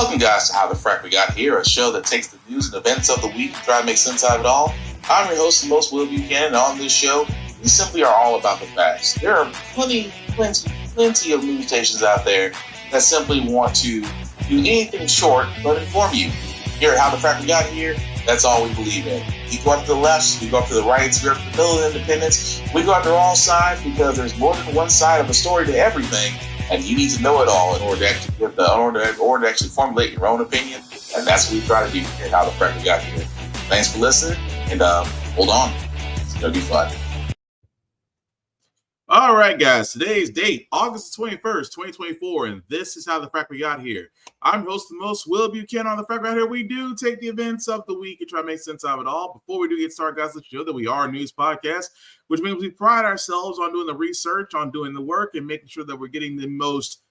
Welcome, guys, to How the Frack We Got Here, a show that takes the news and events of the week and try to make sense out of it all. I'm your host, the most Will Buchanan, and on this show, we simply are all about the facts. There are plenty of news stations out there that simply want to do anything short but inform you. Here at How the Frack We Got Here, that's all we believe in. We go up to the left, we go up to the right, we go up to the middle of independence. We go up to all sides because there's more than one side of a story to everything, and you need to know it all in order to actually formulate your own opinion. And that's what we try to do here at How the Frack We Got Here. Thanks for listening, and hold on, it's gonna be fun. All right, guys, today's date, August 21st, 2024, and this is How the Frack We Got Here. I'm host the most, Will Buchanan. On the Frack Right Here, we do take the events of the week and try to make sense of it all. Before we do get started, guys, let you know that we are a news podcast, which means we pride ourselves on doing the research, on doing the work, and making sure that we're getting the most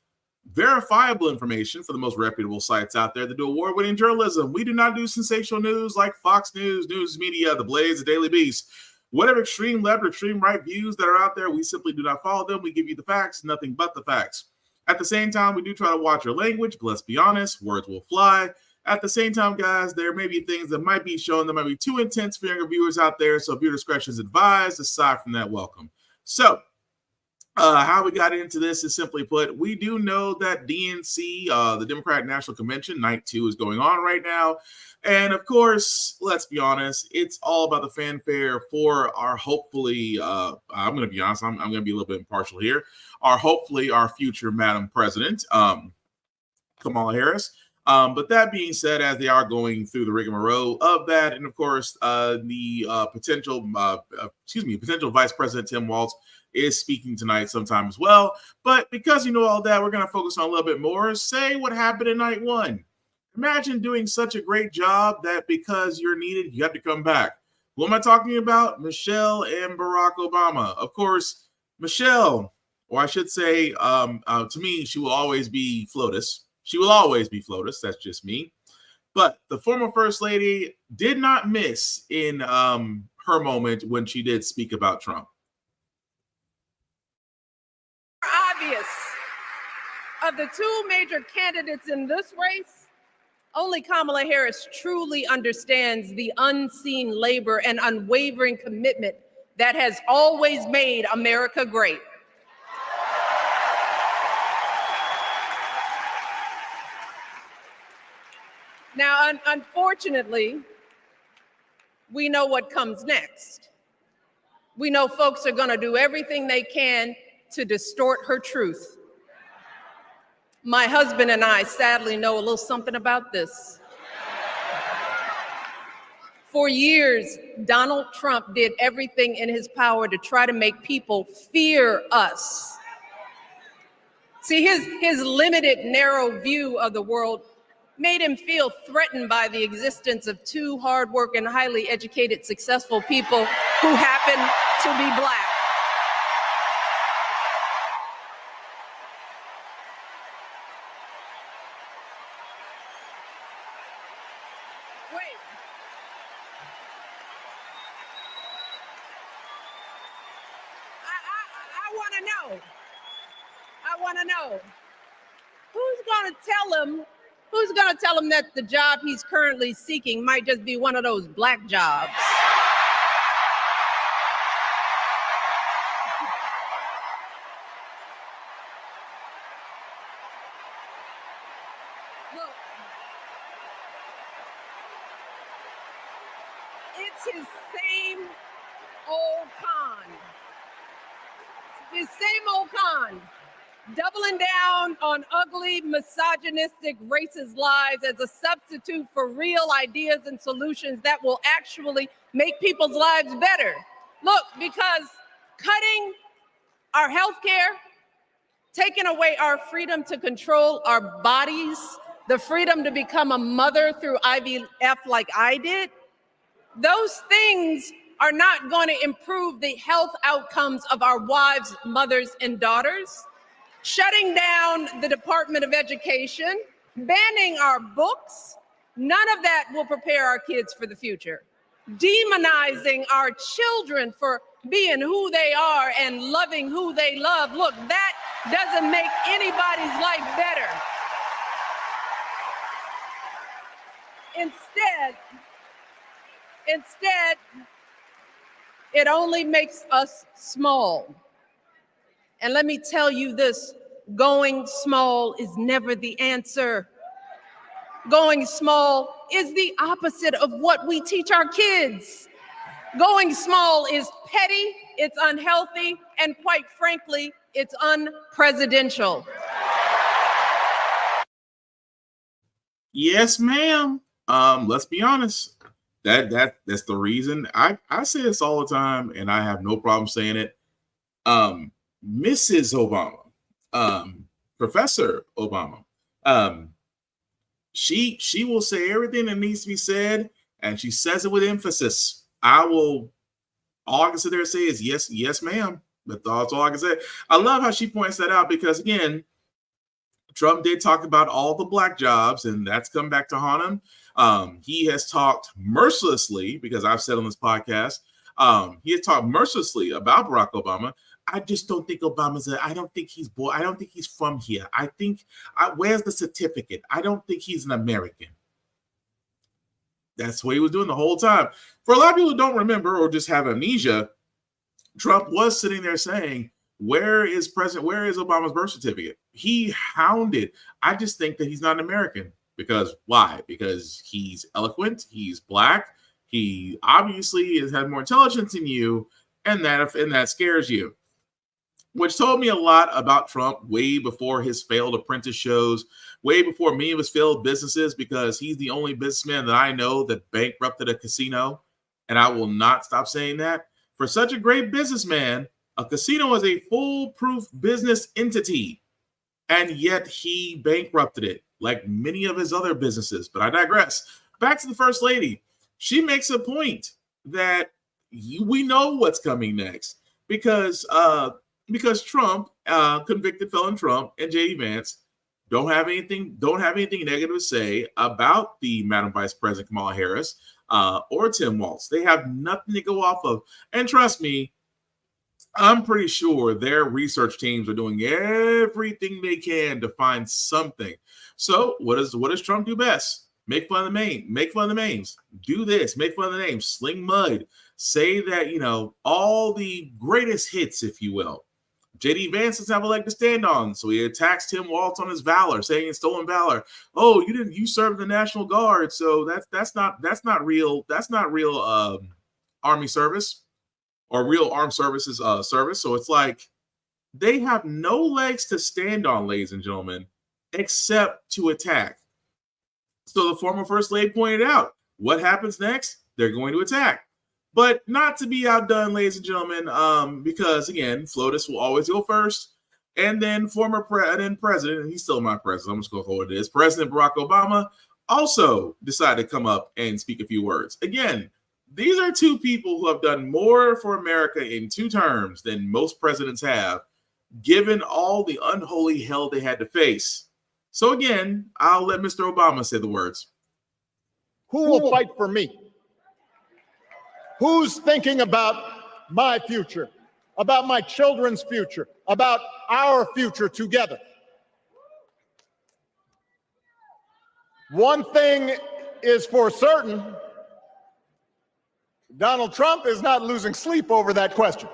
verifiable information for the most reputable sites out there that do award-winning journalism. We do not do sensational news like Fox News, News Media, The Blaze, The Daily Beast. Whatever extreme left or extreme right views that are out there, we simply do not follow them. We give you the facts, nothing but the facts. At the same time, we do try to watch our language, but let's be honest, words will fly. At the same time, guys, there may be things that might be shown that might be too intense for younger viewers out there, so viewer discretion is advised. Aside from that, welcome. So, how we got into this is simply put, we do know that DNC, the Democratic National Convention, Night 2 is going on right now. And of course, let's be honest, it's all about the fanfare for our hopefully, I'm going to be honest, I'm going to be a little bit impartial here, our future Madam President, Kamala Harris. But that being said, as they are going through the rigmarole of that, and of course, the potential Vice President Tim Walz is speaking tonight sometime as well. But because you know all that, we're going to focus on a little bit more. Say what happened in night one. Imagine doing such a great job that because you're needed, you have to come back. Who am I talking about? Michelle and Barack Obama. Of course, Michelle, or I should say, to me, she will always be FLOTUS. She will always be FLOTUS. That's just me. But the former First Lady did not miss in her moment when she did speak about Trump. Obvious. Of the two major candidates in this race, only Kamala Harris truly understands the unseen labor and unwavering commitment that has always made America great. Now, unfortunately, we know what comes next. We know folks are going to do everything they can to distort her truth. My husband and I sadly know a little something about this. For years, Donald Trump did everything in his power to try to make people fear us. See, his limited, narrow view of the world made him feel threatened by the existence of two hardworking, highly educated, successful people who happen to be Black. I want to know who's going to tell him that the job he's currently seeking might just be one of those Black jobs. Look, it's his same old con. His same old con. Doubling down on ugly, misogynistic, racist lies as a substitute for real ideas and solutions that will actually make people's lives better. Look, because cutting our health care, taking away our freedom to control our bodies, the freedom to become a mother through IVF like I did, those things are not going to improve the health outcomes of our wives, mothers, and daughters. Shutting down the Department of Education, banning our books, none of that will prepare our kids for the future. Demonizing our children for being who they are and loving who they love. Look, that doesn't make anybody's life better. Instead, it only makes us small. And let me tell you this, going small is never the answer. Going small is the opposite of what we teach our kids. Going small is petty, it's unhealthy, and quite frankly, it's unpresidential. Yes, ma'am. Let's be honest. That's the reason. I say this all the time, and I have no problem saying it. Mrs. Obama, Professor Obama, she will say everything that needs to be said, and she says it with emphasis. All I can sit there and say is yes, ma'am. That's all I can say. I love how she points that out because again, Trump did talk about all the black jobs, and that's come back to haunt him. He has talked mercilessly, because I've said on this podcast, he has talked mercilessly about Barack Obama. I just don't think I don't think he's from here. Where's the certificate? I don't think he's an American. That's what he was doing the whole time. For a lot of people who don't remember or just have amnesia, Trump was sitting there saying, where is Obama's birth certificate? He hounded. I just think that he's not an American. Because why? Because he's eloquent, he's black, he obviously has had more intelligence than you, and that scares you. Which told me a lot about Trump way before his failed apprentice shows, way before many of his failed businesses, because he's the only businessman that I know that bankrupted a casino. And I will not stop saying that. For such a great businessman, a casino is a foolproof business entity. And yet he bankrupted it, like many of his other businesses. But I digress. Back to the First Lady. She makes a point that we know what's coming next. Because Trump, convicted felon Trump, and J.D. Vance don't have anything negative to say about the Madam Vice President Kamala Harris or Tim Walz. They have nothing to go off of. And trust me, I'm pretty sure their research teams are doing everything they can to find something. So what does Trump do best? Make fun of the names. Do this, make fun of the names, sling mud, say that, all the greatest hits, if you will. J.D. Vance doesn't have a leg to stand on, so he attacks Tim Walz on his valor, saying it's stolen valor. Oh, you served the National Guard, so that's not real Army service or real armed services service. So it's like they have no legs to stand on, ladies and gentlemen, except to attack. So the former First Lady pointed out, what happens next? They're going to attack. But not to be outdone, ladies and gentlemen, because, again, FLOTUS will always go first. And then President, and he's still my president, I'm just going to hold it is, President Barack Obama also decided to come up and speak a few words. Again, these are two people who have done more for America in 2 terms than most presidents have, given all the unholy hell they had to face. So, again, I'll let Mr. Obama say the words. Who will fight for me? Who's thinking about my future, about my children's future, about our future together? One thing is for certain, Donald Trump is not losing sleep over that question.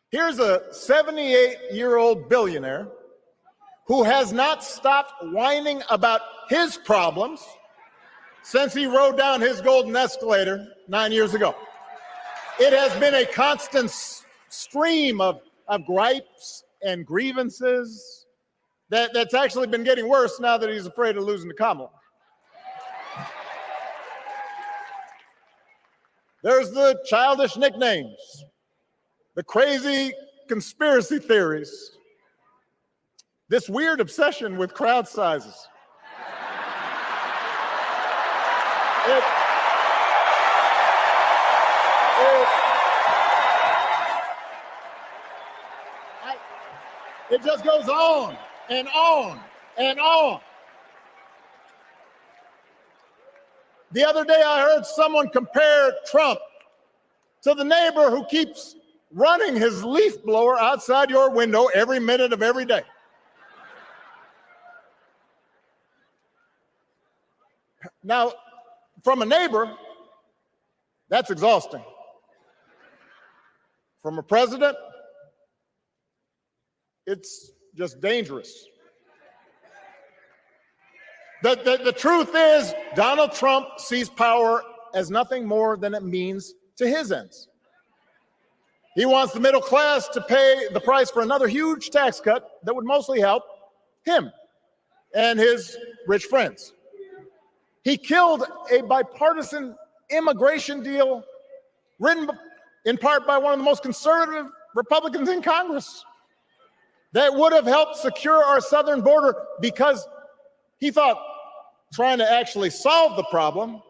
Here's a 78-year-old billionaire who has not stopped whining about his problems since he rode down his golden escalator 9 years ago. It has been a constant stream of gripes and grievances that's actually been getting worse now that he's afraid of losing to Kamala. There's the childish nicknames, the crazy conspiracy theories, this weird obsession with crowd sizes. It just goes on and on and on. The other day I heard someone compare Trump to the neighbor who keeps running his leaf blower outside your window every minute of every day. Now, from a neighbor, that's exhausting. From a president, it's just dangerous. The truth is, Donald Trump sees power as nothing more than it means to his ends. He wants the middle class to pay the price for another huge tax cut that would mostly help him and his rich friends. He killed a bipartisan immigration deal written in part by one of the most conservative Republicans in Congress that would have helped secure our southern border, because he thought trying to actually solve the problem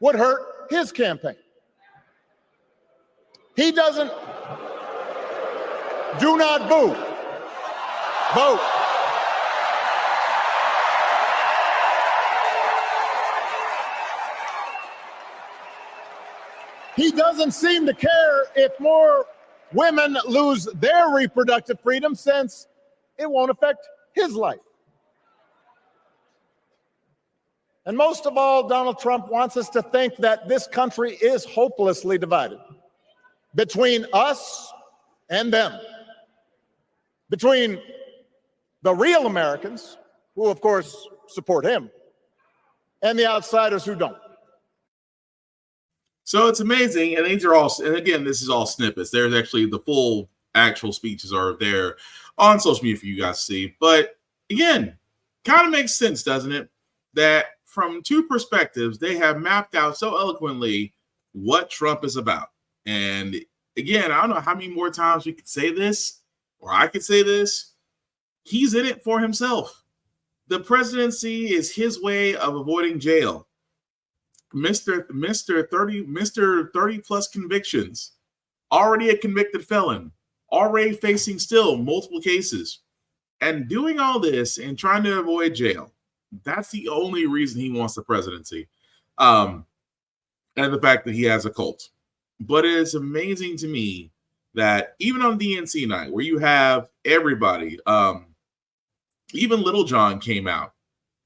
would hurt his campaign. He doesn't. Do not boo. Vote. He doesn't seem to care if more women lose their reproductive freedom, since it won't affect his life. And most of all, Donald Trump wants us to think that this country is hopelessly divided between us and them, between the real Americans, who of course support him, and the outsiders who don't. So it's amazing, and these are all, and again, this is all snippets. There's actually the full actual speeches are there on social media for you guys to see. But again, kind of makes sense, doesn't it? That from two perspectives, they have mapped out so eloquently what Trump is about. And again, I don't know how many more times we could say this, or I could say this. He's in it for himself. The presidency is his way of avoiding jail. Mr. 30 plus convictions, already a convicted felon, already facing still multiple cases, and doing all this and trying to avoid jail. That's the only reason he wants the presidency. And the fact that he has a cult. But it is amazing to me that even on DNC night, where you have everybody, even Little John came out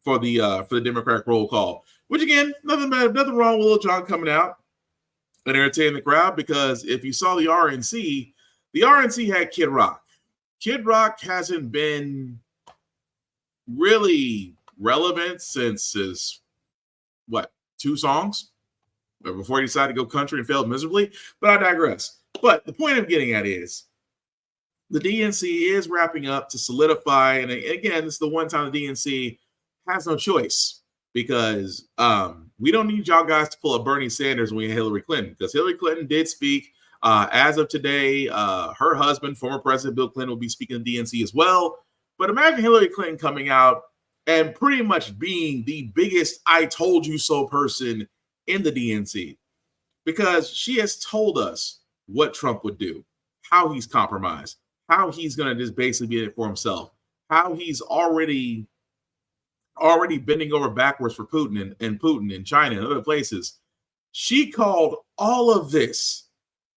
for the Democratic roll call. Which again, nothing wrong with Lil Jon coming out and entertaining the crowd, because if you saw the RNC had Kid Rock. Kid Rock hasn't been really relevant since his, two songs before he decided to go country and failed miserably. But I digress. But the point I'm getting at is the DNC is wrapping up to solidify. And again, this is the one time the DNC has no choice. Because we don't need y'all guys to pull a Bernie Sanders when we have Hillary Clinton, because Hillary Clinton did speak. As of today, her husband, former President Bill Clinton, will be speaking to DNC as well. But imagine Hillary Clinton coming out and pretty much being the biggest I told you so person in the DNC, because she has told us what Trump would do, how he's compromised, how he's going to just basically be in it for himself, how he's already bending over backwards for Putin and Putin in China and other places. She called all of this,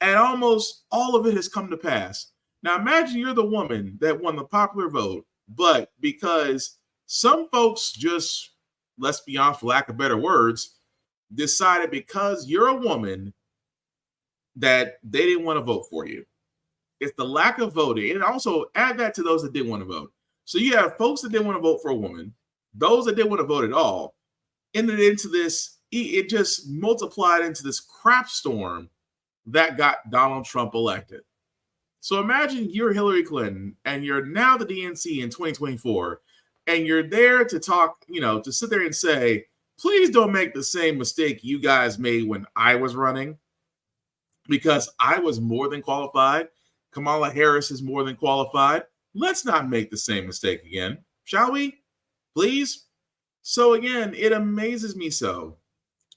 and almost all of it has come to pass. Now imagine you're the woman that won the popular vote, but because some folks just, let's be honest, for lack of better words, decided because you're a woman that they didn't want to vote for you. It's the lack of voting. And also add that to those that didn't want to vote. So you have folks that didn't want to vote for a woman, those that didn't want to vote at all, ended into this, it just multiplied into this crap storm that got Donald Trump elected. So imagine you're Hillary Clinton and you're now the DNC in 2024, and you're there to talk, to sit there and say, please don't make the same mistake you guys made when I was running, because I was more than qualified. Kamala Harris is more than qualified. Let's not make the same mistake again, shall we? Please. So again, it amazes me so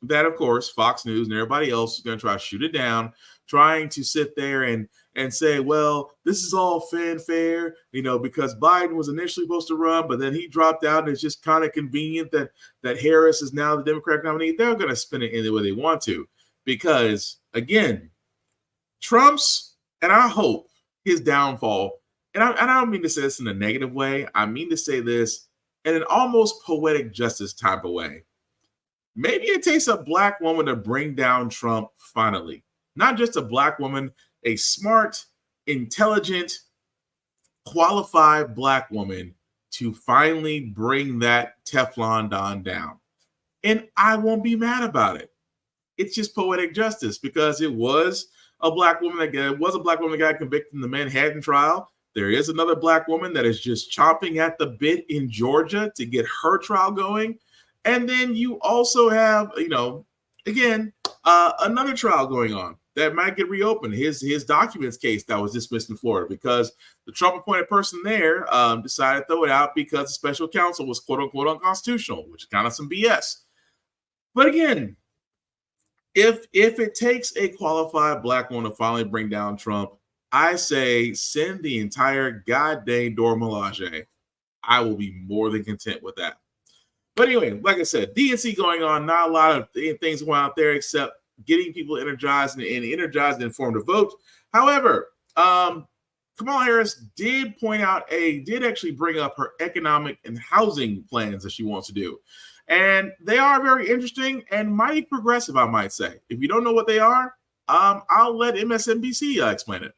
that, of course, Fox News and everybody else is going to try to shoot it down, trying to sit there and say, well, this is all fanfare, because Biden was initially supposed to run, but then he dropped out, and it's just kind of convenient that Harris is now the Democratic nominee. They're going to spin it any way they want to, because, again, Trump's And I hope his downfall, and I don't mean to say this in a negative way, I mean to say this in an almost poetic justice type of way. Maybe it takes a black woman to bring down Trump finally. Not just a black woman, a smart, intelligent, qualified black woman to finally bring that Teflon Don down. And I won't be mad about it. It's just poetic justice because it was a black woman that got convicted in the Manhattan trial. There is another black woman that is just chomping at the bit in Georgia to get her trial going. And then you also have, another trial going on that might get reopened. His documents case that was dismissed in Florida because the Trump appointed person there decided to throw it out because the special counsel was quote unquote unconstitutional, which is kind of some BS. But again, if it takes a qualified black woman to finally bring down Trump, I say send the entire goddamn Dora Milaje. I will be more than content with that. But anyway, like I said, DNC going on, not a lot of things going out there except getting people energized and informed to vote. However, Kamala Harris did actually bring up her economic and housing plans that she wants to do. And they are very interesting and mighty progressive, I might say. If you don't know what they are, I'll let MSNBC explain it.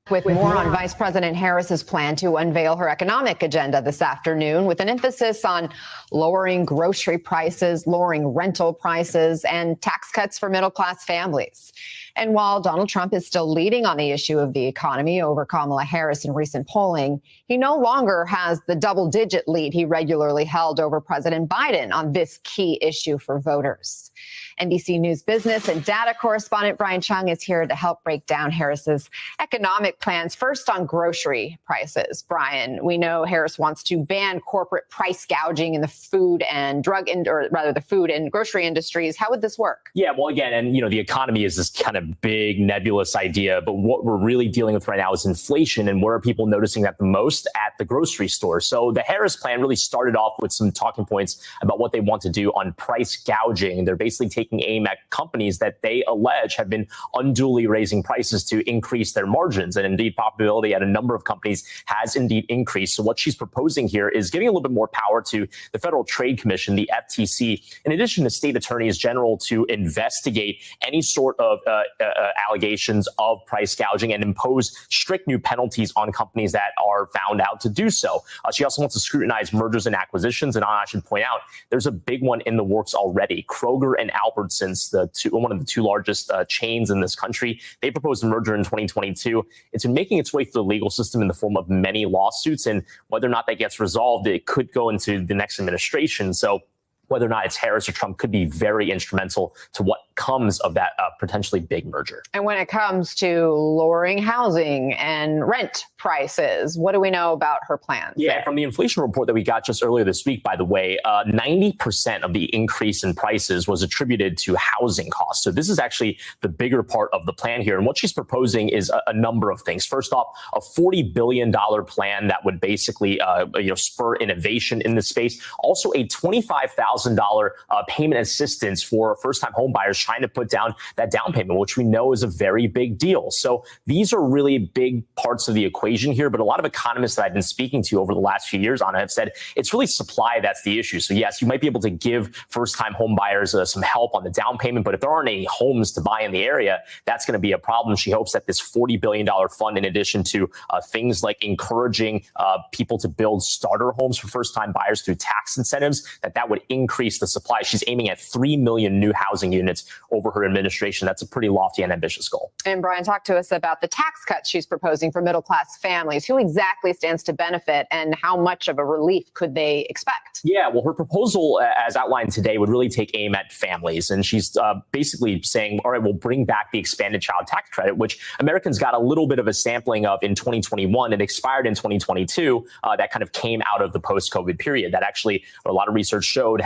With more on Vice President Harris's plan to unveil her economic agenda this afternoon, with an emphasis on lowering grocery prices, lowering rental prices, and tax cuts for middle-class families. And while Donald Trump is still leading on the issue of the economy over Kamala Harris in recent polling, he no longer has the double-digit lead he regularly held over President Biden on this key issue for voters. NBC News business and data correspondent Brian Chung is here to help break down Harris's economic plans. First, on grocery prices. Brian, we know Harris wants to ban corporate price gouging in the food and the food and grocery industries. How would this work? Yeah, well, again, and the economy is this kind of big nebulous idea, but what we're really dealing with right now is inflation, and where are people noticing that the most? At the grocery store. So the Harris plan really started off with some talking points about what they want to do on price gouging. They're basically taking aim at companies that they allege have been unduly raising prices to increase their margins. And indeed, profitability at a number of companies has indeed increased. So what she's proposing here is giving a little bit more power to the Federal Trade Commission, the FTC, in addition to state attorneys general, to investigate any sort of allegations of price gouging and impose strict new penalties on companies that are found out to do so. She also wants to scrutinize mergers and acquisitions. And I should point out, there's a big one in the works already. Kroger and Albertsons, one of the two largest chains in this country, they proposed a merger in 2022. It's been making its way through the legal system in the form of many lawsuits. And whether or not that gets resolved, it could go into the next administration. So whether or not it's Harris or Trump could be very instrumental to what comes of that potentially big merger. And when it comes to lowering housing and rent prices, what do we know about her plans? Yeah, from the inflation report that we got just earlier this week, by the way, 90% of the increase in prices was attributed to housing costs. So this is actually the bigger part of the plan here. And what she's proposing is a number of things. First off, a $40 billion plan that would basically spur innovation in this space. Also a $25,000 payment assistance for first-time home buyers trying to put down that down payment, which we know is a very big deal. So these are really big parts of the equation here. But a lot of economists that I've been speaking to over the last few years, Anna, have said it's really supply that's the issue. So yes, you might be able to give first-time home buyers some help on the down payment, but if there aren't any homes to buy in the area, that's going to be a problem. She hopes that this $40 billion fund, in addition to things like encouraging people to build starter homes for first-time buyers through tax incentives, that would increase the supply. She's aiming at 3 million new housing units over her administration. That's a pretty lofty and ambitious goal. And Brian, talk to us about the tax cuts she's proposing for middle-class families. Who exactly stands to benefit, and how much of a relief could they expect? Yeah, well, her proposal, as outlined today, would really take aim at families. And she's basically saying, all right, we'll bring back the expanded child tax credit, which Americans got a little bit of a sampling of in 2021. It expired in 2022. That kind of came out of the post-COVID period. That actually, a lot of research showed,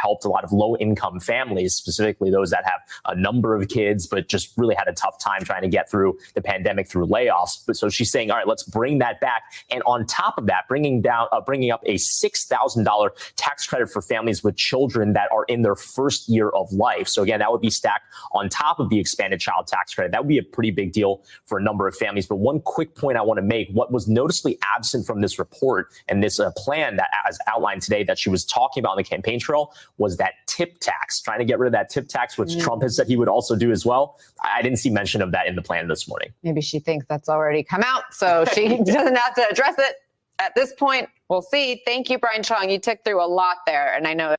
helped a lot of low-income families, specifically those that have a number of kids, but just really had a tough time trying to get through the pandemic through layoffs. But so she's saying, all right, let's bring that back. And on top of that, bringing up a $6,000 tax credit for families with children that are in their first year of life. So again, that would be stacked on top of the expanded child tax credit. That would be a pretty big deal for a number of families. But one quick point I want to make, what was noticeably absent from this report and this plan that as outlined today that she was talking about on the campaign trail was that tip tax, trying to get rid of that tip tax, which Trump has said he would also do as well. I didn't see mention of that in the plan this morning. Maybe she thinks that's already come out, so she doesn't have to address it at this point. We'll see. Thank you, Brian Chong. You took through a lot there, and I know.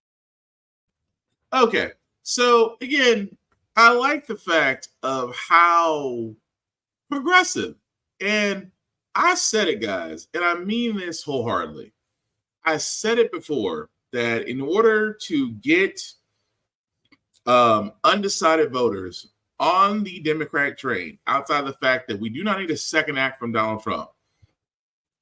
Okay, so again, I like the fact of how progressive, and I said it, guys, and I mean this wholeheartedly. I said it before that in order to get undecided voters on the Democratic train, outside the fact that we do not need a second act from Donald Trump,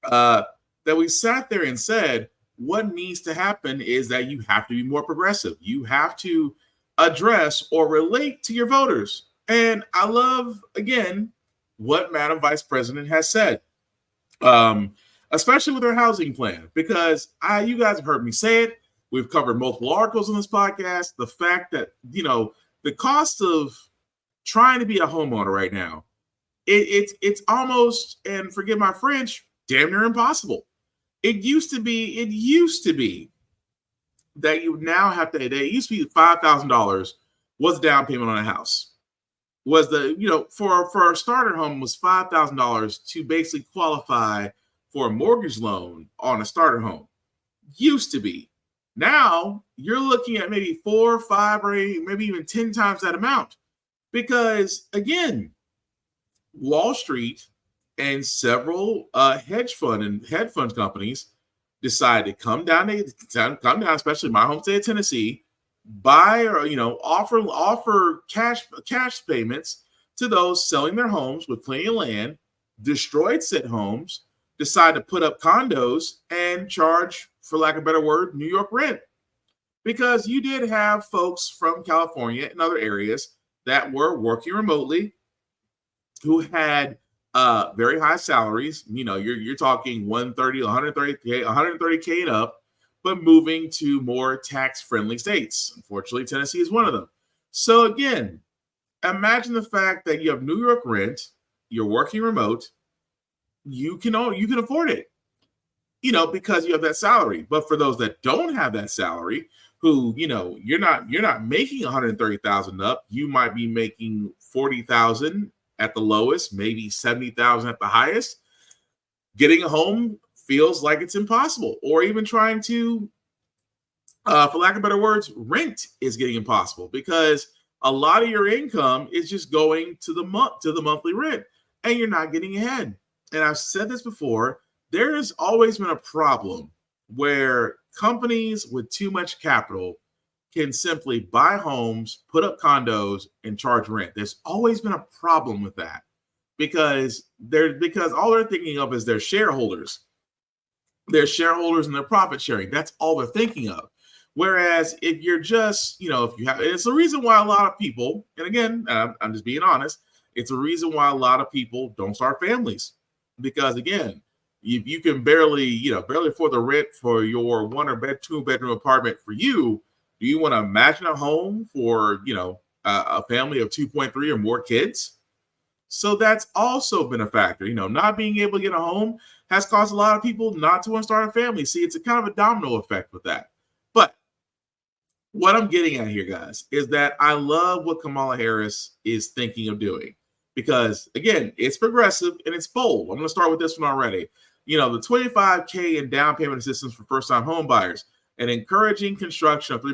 that we sat there and said, what needs to happen is that you have to be more progressive. You have to address or relate to your voters. And I love, again, what Madam Vice President has said, especially with her housing plan, because you guys have heard me say it. We've covered multiple articles on this podcast. The fact that, the cost of trying to be a homeowner right now, it's almost, and forgive my French, damn near impossible. It used to be that you now have to, it used to be $5,000 was down payment on a house. Was for a starter home was $5,000 to basically qualify for a mortgage loan on a starter home. Used to be. Now you're looking at maybe 4, 5, or maybe even 10 times that amount. Because again, Wall Street and several hedge fund companies decided to come down, especially my home state of Tennessee, buy or offer cash payments to those selling their homes with plenty of land, destroyed said homes, decide to put up condos and charge, for lack of a better word, New York rent. Because you did have folks from California and other areas that were working remotely who had very high salaries. You're talking 130K and up, but moving to more tax-friendly states. Unfortunately, Tennessee is one of them. So again, imagine the fact that you have New York rent, you're working remote, you can afford it, because you have that salary. But for those that don't have that salary, who, you're not making 130,000 up, you might be making 40,000 at the lowest, maybe 70,000 at the highest. Getting a home feels like it's impossible, or even trying to, for lack of better words, rent is getting impossible because a lot of your income is just going to the monthly rent, and you're not getting ahead. And I've said this before, there has always been a problem where companies with too much capital can simply buy homes, put up condos, and charge rent. There's always been a problem with that because all they're thinking of is their shareholders. Their shareholders and their profit sharing. That's all they're thinking of. Whereas if you're just, it's the reason why a lot of people, and again, I'm just being honest, it's a reason why a lot of people don't start families. Because again, you can barely afford the rent for your 1 or 2 bedroom apartment for you. Do you want to imagine a home for, a family of 2.3 or more kids? So that's also been a factor. Not being able to get a home has caused a lot of people not to want to start a family. See, it's a kind of a domino effect with that. But what I'm getting at here, guys, is that I love what Kamala Harris is thinking of doing. Because, again, it's progressive and it's bold. I'm going to start with this one already. The $25K in down payment assistance for first-time home buyers and encouraging construction of 3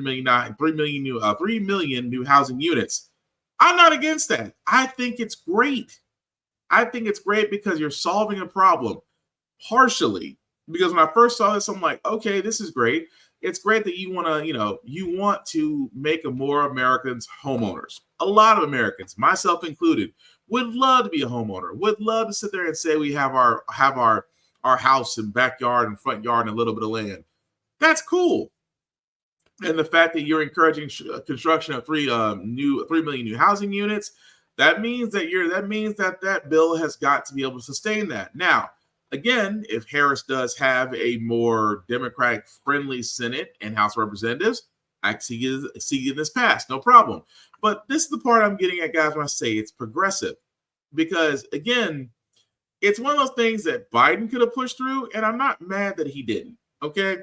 million new housing units. I'm not against that. I think it's great. I think it's great because you're solving a problem partially. Because when I first saw this, I'm like, okay, this is great. It's great that you want to make more Americans homeowners. A lot of Americans, myself included, would love to be a homeowner. Would love to sit there and say we have our house and backyard and front yard and a little bit of land. That's cool. and the fact that you're encouraging construction of 3 million new housing units, that means that bill has got to be able to sustain that. Now, again, if Harris does have a more Democratic friendly Senate and House of Representatives, I see this passed, no problem. But this is the part I'm getting at, guys, when I say it's progressive, because again, it's one of those things that Biden could have pushed through, and I'm not mad that he didn't. Okay.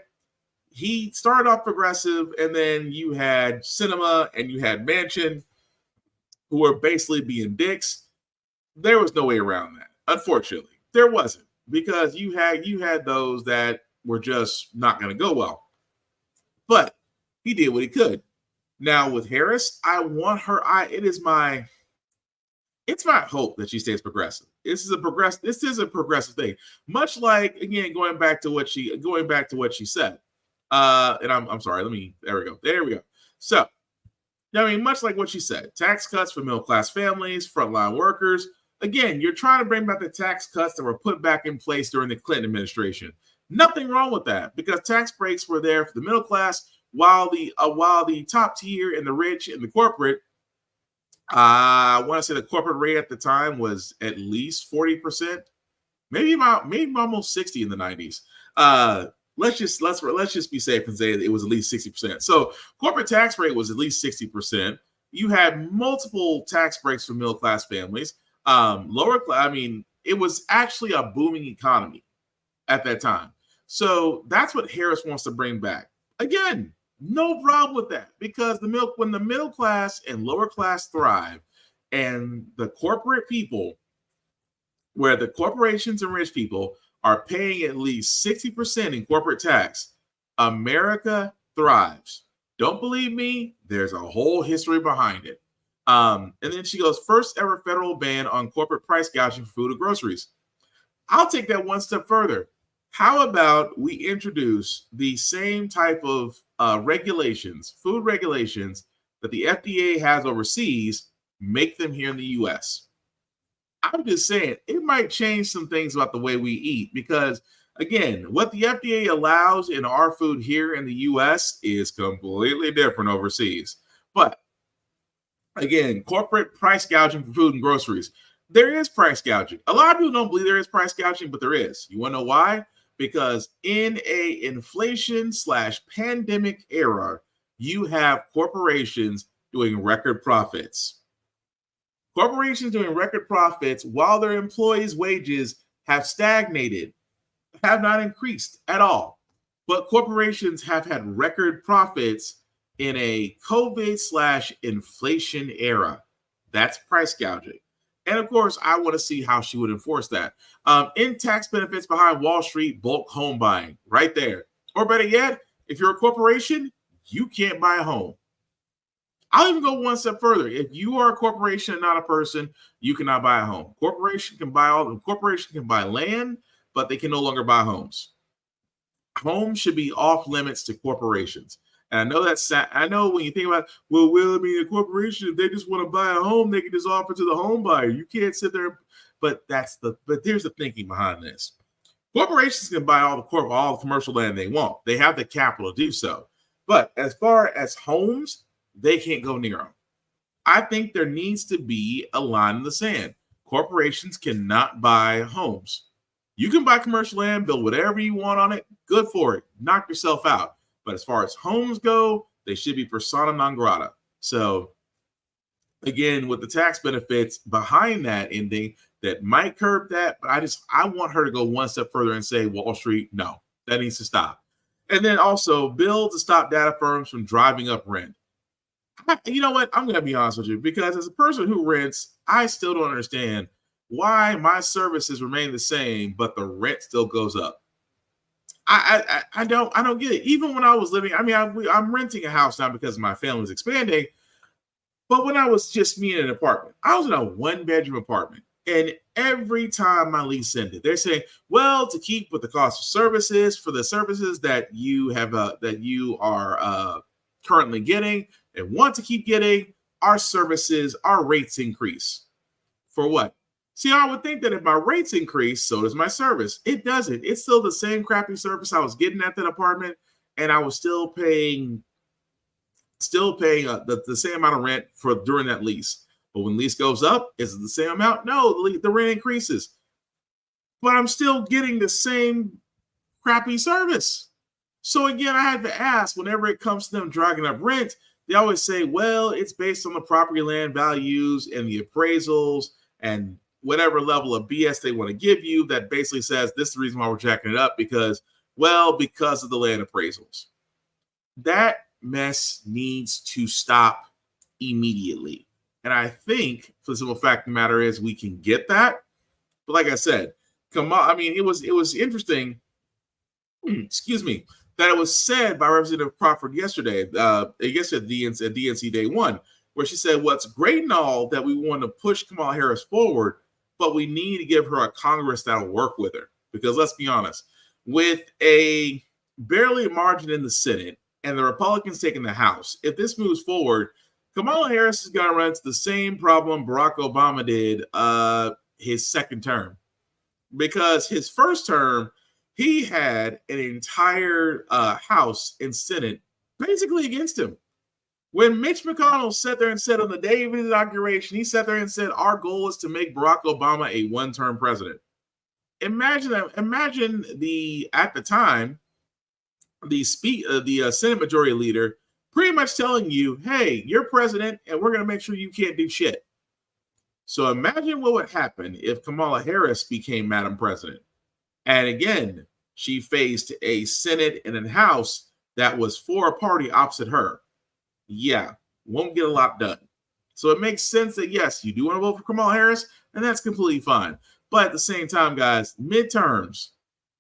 He started off progressive, and then you had Sinema and you had Manchin, who were basically being dicks. There was no way around that. Unfortunately, there wasn't, because you had those that were just not going to go well. But he did what he could. Now with Harris, I want her. It's my hope that she stays progressive. This is a progressive thing. Much like, again, going back to what she said. And I'm sorry. There we go. So, I mean, much like what she said, tax cuts for middle class families, frontline workers. Again, you're trying to bring back the tax cuts that were put back in place during the Clinton administration. Nothing wrong with that, because tax breaks were there for the middle class, while the top tier and the rich and the corporate. I want to say the corporate rate at the time was at least 40%, maybe almost 60 in the 90s. Let's just be safe and say that it was at least 60%. So corporate tax rate was at least 60%. You had multiple tax breaks for middle class families. It was actually a booming economy at that time. So that's what Harris wants to bring back. Again, no problem with that, because when the middle class and lower class thrive, and the corporate people, where the corporations and rich people are paying at least 60% in corporate tax, America thrives. Don't believe me? There's a whole history behind it. And then she goes, first ever federal ban on corporate price gouging for food and groceries. I'll take that one step further. How about we introduce the same type of regulations, food regulations, that the FDA has overseas, make them here in the U.S.? I'm just saying, it might change some things about the way we eat, because, again, what the FDA allows in our food here in the U.S. is completely different overseas. But, again, corporate price gouging for food and groceries. There is price gouging. A lot of people don't believe there is price gouging, but there is. You want to know why? Because in a inflation/pandemic era, you have corporations doing record profits. Corporations doing record profits while their employees' wages have stagnated, have not increased at all. But corporations have had record profits in a COVID/inflation era. That's price gouging. And of course, I want to see how she would enforce that. In tax benefits behind Wall Street bulk home buying, right there. Or better yet, if you're a corporation, you can't buy a home. I'll even go one step further. If you are a corporation and not a person, you cannot buy a home. Corporation can buy land, but they can no longer buy homes. Homes should be off limits to corporations. And I know that's sad. I know when you think about, a corporation, if they just want to buy a home, they can just offer to the home buyer. You can't sit there. But here's the thinking behind this. Corporations can buy all the commercial land they want. They have the capital to do so. But as far as homes, they can't go near them. I think there needs to be a line in the sand. Corporations cannot buy homes. You can buy commercial land, build whatever you want on it. Good for it. Knock yourself out. But as far as homes go, they should be persona non grata. So, again, with the tax benefits behind that ending, that might curb that. But I want her to go one step further and say, Wall Street, no, that needs to stop. And then also bill to stop data firms from driving up rent. You know what? I'm going to be honest with you, because as a person who rents, I still don't understand why my services remain the same, but the rent still goes up. I don't get it. Even when I was living, I'm renting a house now because my family's expanding. But when I was just me in an apartment, I was in a 1-bedroom apartment. And every time my lease ended, they're saying, well, to keep with the cost of services, for the services that you are currently getting and want to keep getting, our rates increase. For what? See, I would think that if my rates increase, so does my service. It doesn't. It's still the same crappy service I was getting at that apartment, and I was still paying still paying the same amount of rent for during that lease. But when lease goes up, is it the same amount? No, the rent increases. But I'm still getting the same crappy service. So again, I had to ask, whenever it comes to them dragging up rent, they always say, well, it's based on the property land values and the appraisals and whatever level of BS they want to give you that basically says this is the reason why we're jacking it up because of the land appraisals. That mess needs to stop immediately. And I think for the simple fact of the matter is we can get that. But like I said, come on. I mean, it was interesting. Excuse me. That it was said by Representative Crawford yesterday, I guess at DNC Day 1, where she said, well, it's great and all that we want to push Kamala Harris forward, but we need to give her a Congress that'll work with her. Because let's be honest, with a barely margin in the Senate and the Republicans taking the House, if this moves forward, Kamala Harris is going to run into the same problem Barack Obama did his second term. Because his first term, he had an entire House and Senate basically against him. When Mitch McConnell sat there and said on the day of his inauguration, he sat there and said, our goal is to make Barack Obama a one-term president. Imagine that. Imagine at the time, the Senate Majority Leader pretty much telling you, hey, you're president and we're going to make sure you can't do shit. So imagine what would happen if Kamala Harris became Madam President. And again, she faced a Senate and a House that was for a party opposite her. Yeah, won't get a lot done. So it makes sense that, yes, you do want to vote for Kamala Harris, and that's completely fine. But at the same time, guys, midterms,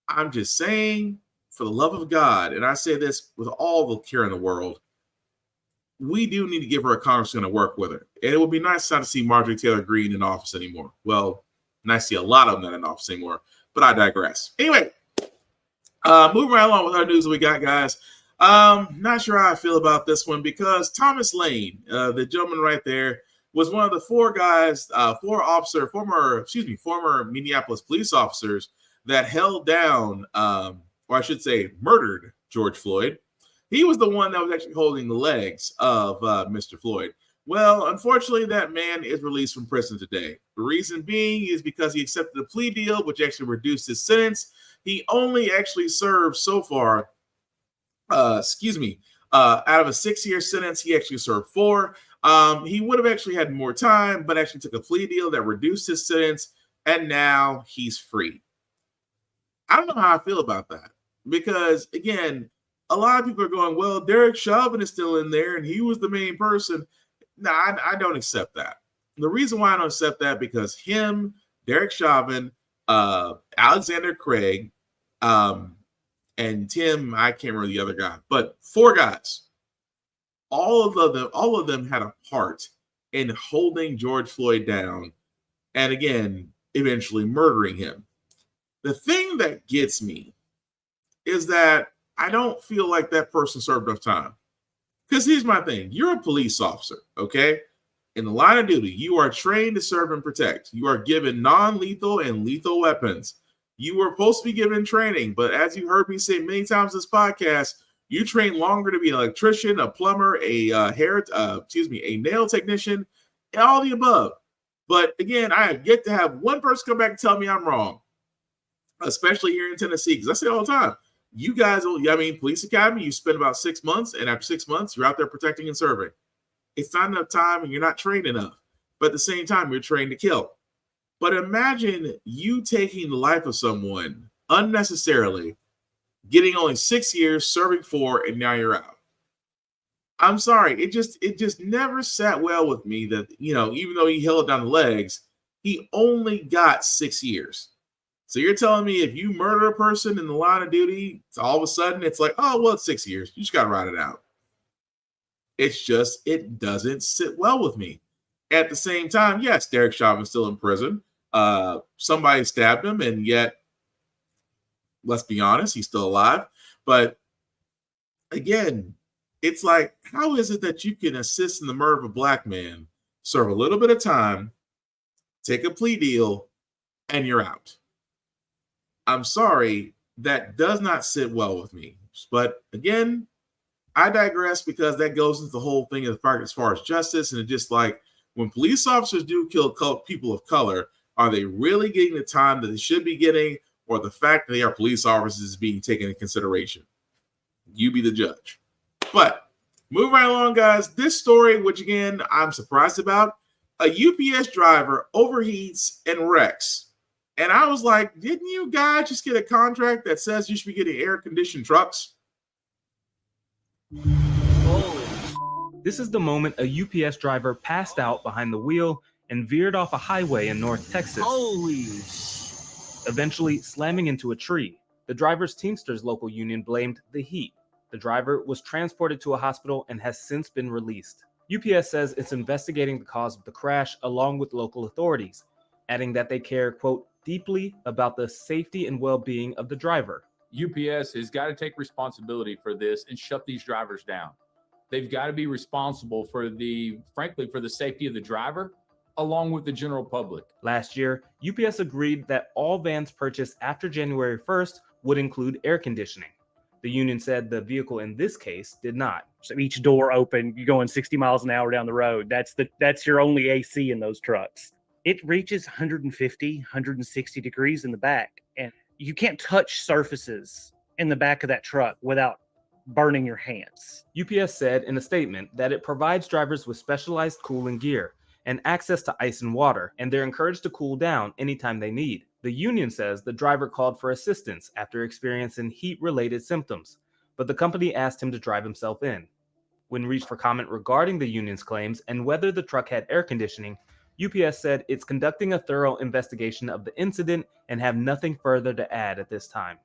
I'm just saying, for the love of God, and I say this with all the care in the world, we do need to give her a Congress going to work with her. And it would be nice not to see Marjorie Taylor Greene in office anymore. Well, nice to see a lot of them not in office anymore. But I digress. Anyway, moving right along with our news that we got, guys. Not sure how I feel about this one because Thomas Lane, the gentleman right there, was one of the former Minneapolis police officers that held down, or I should say murdered George Floyd. He was the one that was actually holding the legs of Mr. Floyd. Well, unfortunately, that man is released from prison today. The reason being is because he accepted a plea deal, which actually reduced his sentence. He only actually served so far, out of a 6-year sentence, he actually served 4. He would have actually had more time, but actually took a plea deal that reduced his sentence, and now he's free. I don't know how I feel about that because, again, a lot of people are going, well, Derek Chauvin is still in there, and he was the main person. No, I don't accept that. The reason why I don't accept that because him, Derek Chauvin, Alexander Craig, and Tim, I can't remember the other guy, but 4 guys. All of them had a part in holding George Floyd down and again, eventually murdering him. The thing that gets me is that I don't feel like that person served enough time. Because here's my thing. You're a police officer, okay? In the line of duty, you are trained to serve and protect. You are given non-lethal and lethal weapons. You were supposed to be given training, but as you heard me say many times in this podcast, you train longer to be an electrician, a plumber, a nail technician, and all the above. But again, I have yet to have one person come back and tell me I'm wrong, especially here in Tennessee, because I say it all the time. You guys, police academy, you spend about 6 months, and after 6 months, you're out there protecting and serving. It's not enough time, and you're not trained enough. But at the same time, you're trained to kill. But imagine you taking the life of someone unnecessarily, getting only 6 years, serving 4, and now you're out. I'm sorry, it just never sat well with me that, even though he held down the legs, he only got 6 years. So you're telling me if you murder a person in the line of duty, all of a sudden it's like, oh, well, it's 6 years. You just got to ride it out. It doesn't sit well with me. At the same time, yes, Derek Chauvin's still in prison. Somebody stabbed him, and yet, let's be honest, he's still alive. But again, it's like, how is it that you can assist in the murder of a black man, serve a little bit of time, take a plea deal, and you're out? I'm sorry, that does not sit well with me. But again, I digress because that goes into the whole thing as far as justice. And it's just like when police officers do kill people of color, are they really getting the time that they should be getting, or the fact that they are police officers is being taken into consideration? You be the judge. But moving right along, guys, this story, which again, I'm surprised about, a UPS driver overheats and wrecks. And I was like, didn't you guys just get a contract that says you should be getting air-conditioned trucks? This is the moment a UPS driver passed out behind the wheel and veered off a highway in North Texas. Eventually slamming into a tree. The driver's Teamsters local union blamed the heat. The driver was transported to a hospital and has since been released. UPS says it's investigating the cause of the crash along with local authorities, adding that they care, quote, deeply about the safety and well-being of the driver. UPS has got to take responsibility for this and shut these drivers down. They've got to be responsible for frankly, for the safety of the driver, along with the general public. Last year, UPS agreed that all vans purchased after January 1st would include air conditioning. The union said the vehicle in this case did not. So each door open, you're going 60 miles an hour down the road. That's your only AC in those trucks. It reaches 150, 160 degrees in the back, and you can't touch surfaces in the back of that truck without burning your hands. UPS said in a statement that it provides drivers with specialized cooling gear and access to ice and water, and they're encouraged to cool down anytime they need. The union says the driver called for assistance after experiencing heat-related symptoms, but the company asked him to drive himself in. When reached for comment regarding the union's claims and whether the truck had air conditioning, UPS said it's conducting a thorough investigation of the incident and have nothing further to add at this time.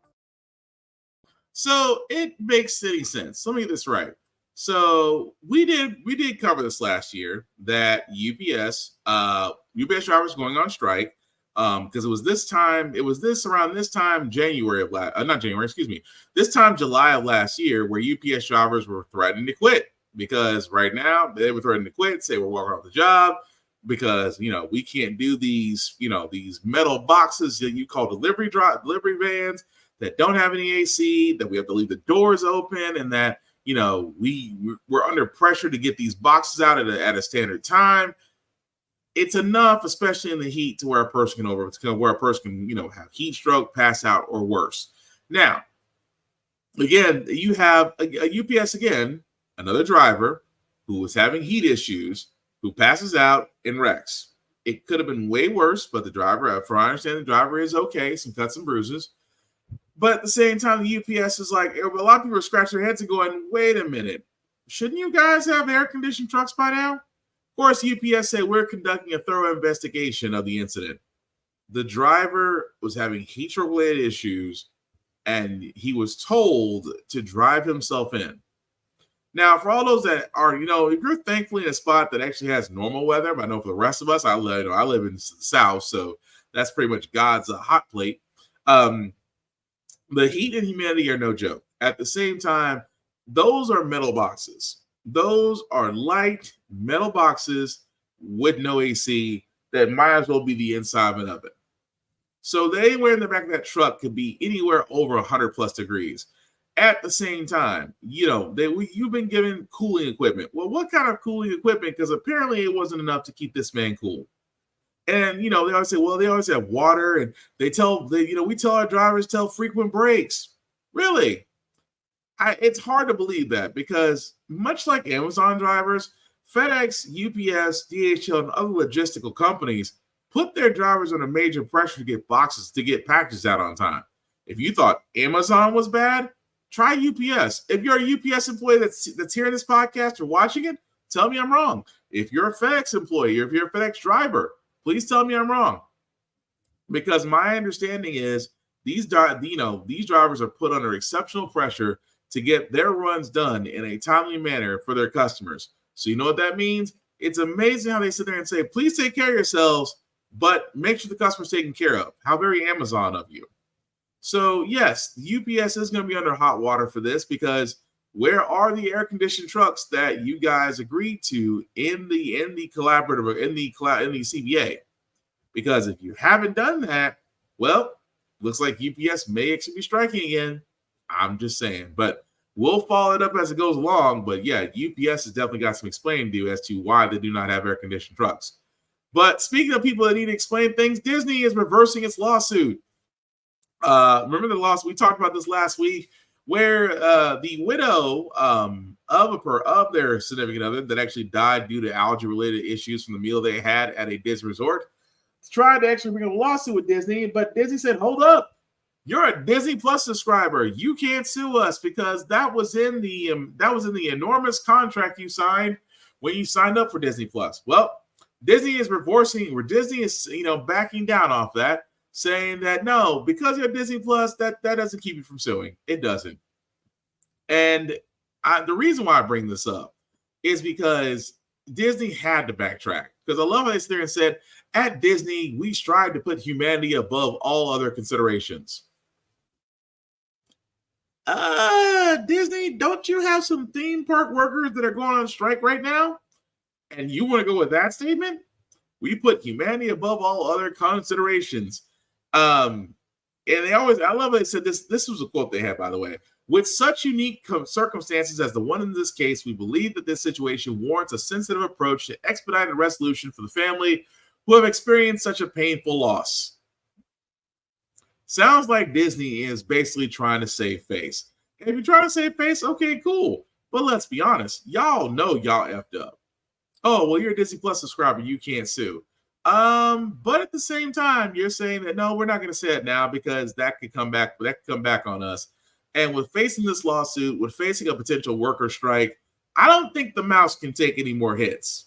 So it makes any sense. Let me get this right. So we did cover this last year that UPS drivers going on strike because this time July of last year, where UPS drivers were threatening to quit because right now they were threatening to quit, say we're walking off the job because we can't do these metal boxes that you call delivery vans that don't have any AC, that we have to leave the doors open, and that we're under pressure to get these boxes out at a standard time. It's enough, especially in the heat, to where a person can have heat stroke, pass out, or worse. Now, again, you have a UPS again, another driver who was having heat issues, who passes out and wrecks. It could have been way worse, but the driver, from what I understand, the driver is okay, some cuts and bruises. But at the same time, the UPS is like, a lot of people are scratching their heads and going, wait a minute, shouldn't you guys have air-conditioned trucks by now? Of course, UPS said we're conducting a thorough investigation of the incident. The driver was having heat-related issues, and he was told to drive himself in. Now, for all those that are, if you're thankfully in a spot that actually has normal weather, but I know for the rest of us, I live in the South, so that's pretty much God's hot plate. The heat and humidity are no joke. At the same time, those are metal boxes. Those are light metal boxes with no AC that might as well be the inside of an oven. So anywhere in the back of that truck could be anywhere over 100 plus degrees. At the same time, you've been given cooling equipment. Well, what kind of cooling equipment? Because apparently it wasn't enough to keep this man cool. And, they always say, well, they always have water, and we tell our drivers, frequent breaks. Really? It's hard to believe that, because much like Amazon drivers, FedEx, UPS, DHL, and other logistical companies put their drivers under major pressure to get packages out on time. If you thought Amazon was bad, try UPS. If you're a UPS employee that's hearing this podcast or watching it, tell me I'm wrong. If you're a FedEx employee, or if you're a FedEx driver, please tell me I'm wrong, because my understanding is these drivers are put under exceptional pressure to get their runs done in a timely manner for their customers. So you know what that means? It's amazing how they sit there and say, please take care of yourselves, but make sure the customer's taken care of. How very Amazon of you. So yes, the UPS is going to be under hot water for this, because where are the air-conditioned trucks that you guys agreed to in the collaborative, in the CBA? Because if you haven't done that, well, looks like UPS may actually be striking again. I'm just saying. But We'll follow it up as it goes along, but yeah, UPS has definitely got some explaining to do as to why they do not have air-conditioned trucks. But speaking of people that need to explain things, Disney is reversing its lawsuit. Remember the lawsuit? We talked about this last week, where the widow of their significant other that actually died due to allergy-related issues from the meal they had at a Disney resort tried to actually bring a lawsuit with Disney, but Disney said, "Hold up. You're a Disney Plus subscriber. You can't sue us because that was in the enormous contract you signed when you signed up for Disney Plus." Well, Disney is backing down off that, saying that no, because you're Disney Plus, that doesn't keep you from suing. It doesn't. And the reason why I bring this up is because Disney had to backtrack. Because I love how they sit there and said, at Disney, we strive to put humanity above all other considerations. Disney, don't you have some theme park workers that are going on strike right now? And you want to go with that statement? We put humanity above all other considerations. And I love it. They said this was a quote they had, by the way. With such unique circumstances as the one in this case, we believe that this situation warrants a sensitive approach to expedited resolution for the family who have experienced such a painful loss. Sounds like Disney is basically trying to save face. And if you're trying to save face, okay, cool. But let's be honest. Y'all know y'all effed up. Oh, well, you're a Disney Plus subscriber. You can't sue. But at the same time, you're saying that, no, we're not going to say it now because that could come back on us. And with facing this lawsuit, with facing a potential worker strike, I don't think the mouse can take any more hits.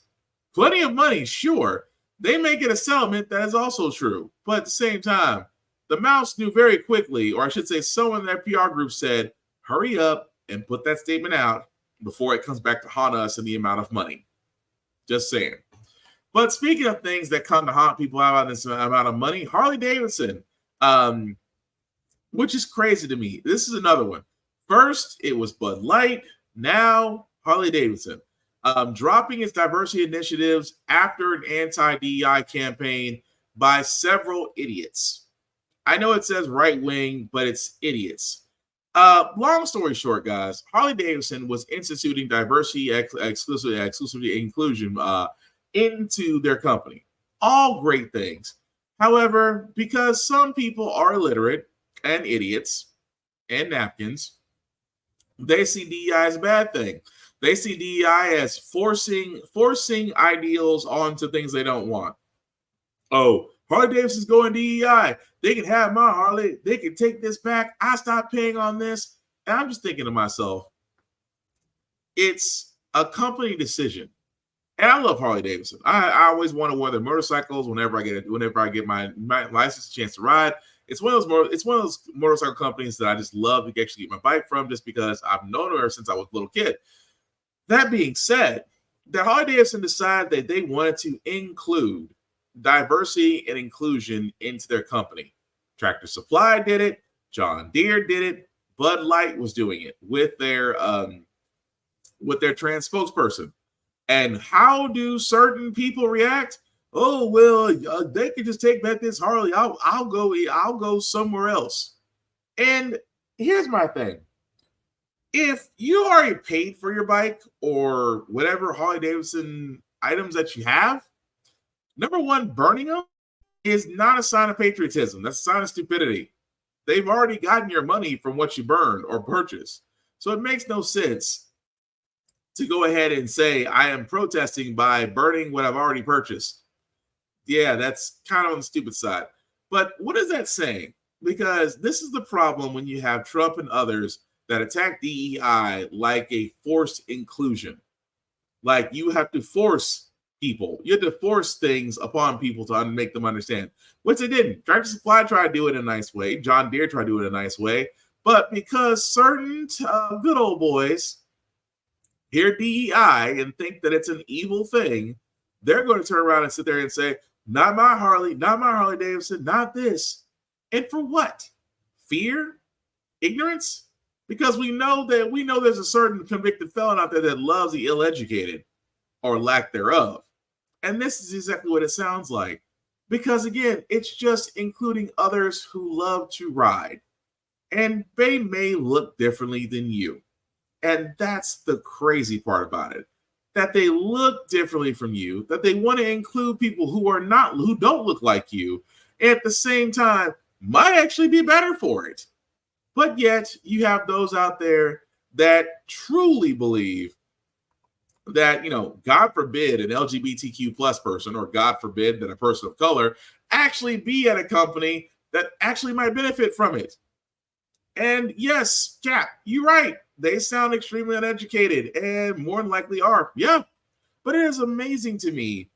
Plenty of money, sure. They may get a settlement, that is also true. But at the same time, the mouse knew very quickly, or I should say someone in their PR group said, hurry up and put that statement out before it comes back to haunt us in the amount of money. Just saying. But speaking of things that come to haunt people out of this amount of money, Harley Davidson, which is crazy to me. This is another one. First, it was Bud Light. Now, Harley Davidson. Dropping its diversity initiatives after an anti-DEI campaign by several idiots. I know it says right wing, but it's idiots. Long story short, guys, Harley Davidson was instituting diversity, exclusivity, inclusion into their company. All great things. However, because some people are illiterate and idiots and napkins, they see DEI as a bad thing. They see DEI as forcing ideals onto things they don't want. Oh, Harley Davidson's going DEI. They can have my Harley. They can take this back. I stopped paying on this. And I'm just thinking to myself, it's a company decision. And I love Harley Davidson. I always want to wear their motorcycles whenever I get my license chance to ride. It's one of those motorcycle companies that I just love to actually get my bike from, just because I've known her since I was a little kid. That being said, the Harley Davidson decided that they wanted to include diversity and inclusion into their company. Tractor Supply did it. John Deere did it. Bud Light was doing it with their trans spokesperson. And how do certain people react? Oh, well, they could just take back this Harley. I'll go somewhere else. And here's my thing. If you already paid for your bike or whatever Harley Davidson items that you have, number one, burning them is not a sign of patriotism. That's a sign of stupidity. They've already gotten your money from what you burned or purchased. So it makes no sense to go ahead and say, I am protesting by burning what I've already purchased. Yeah, that's kind of on the stupid side. But what is that saying? Because this is the problem when you have Trump and others that attack DEI like a forced inclusion. Like you have to force people. You have to force things upon people to make them understand, which they didn't. Tractor Supply tried to do it in a nice way. John Deere tried to do it in a nice way. But because certain good old boys hear DEI and think that it's an evil thing, they're going to turn around and sit there and say, not my Harley Davidson, not this. And for what? Fear? Ignorance? Because we know there's a certain convicted felon out there that loves the ill-educated or lack thereof. And this is exactly what it sounds like. Because again, it's just including others who love to ride. And they may look differently than you. And that's the crazy part about it. That they look differently from you, that they want to include people who don't look like you, and at the same time might actually be better for it. But yet you have those out there that truly believe that, God forbid an LGBTQ plus person, or God forbid that a person of color actually be at a company that actually might benefit from it. And yes, Cap, you're right. They sound extremely uneducated and more than likely are. Yeah. But it is amazing to me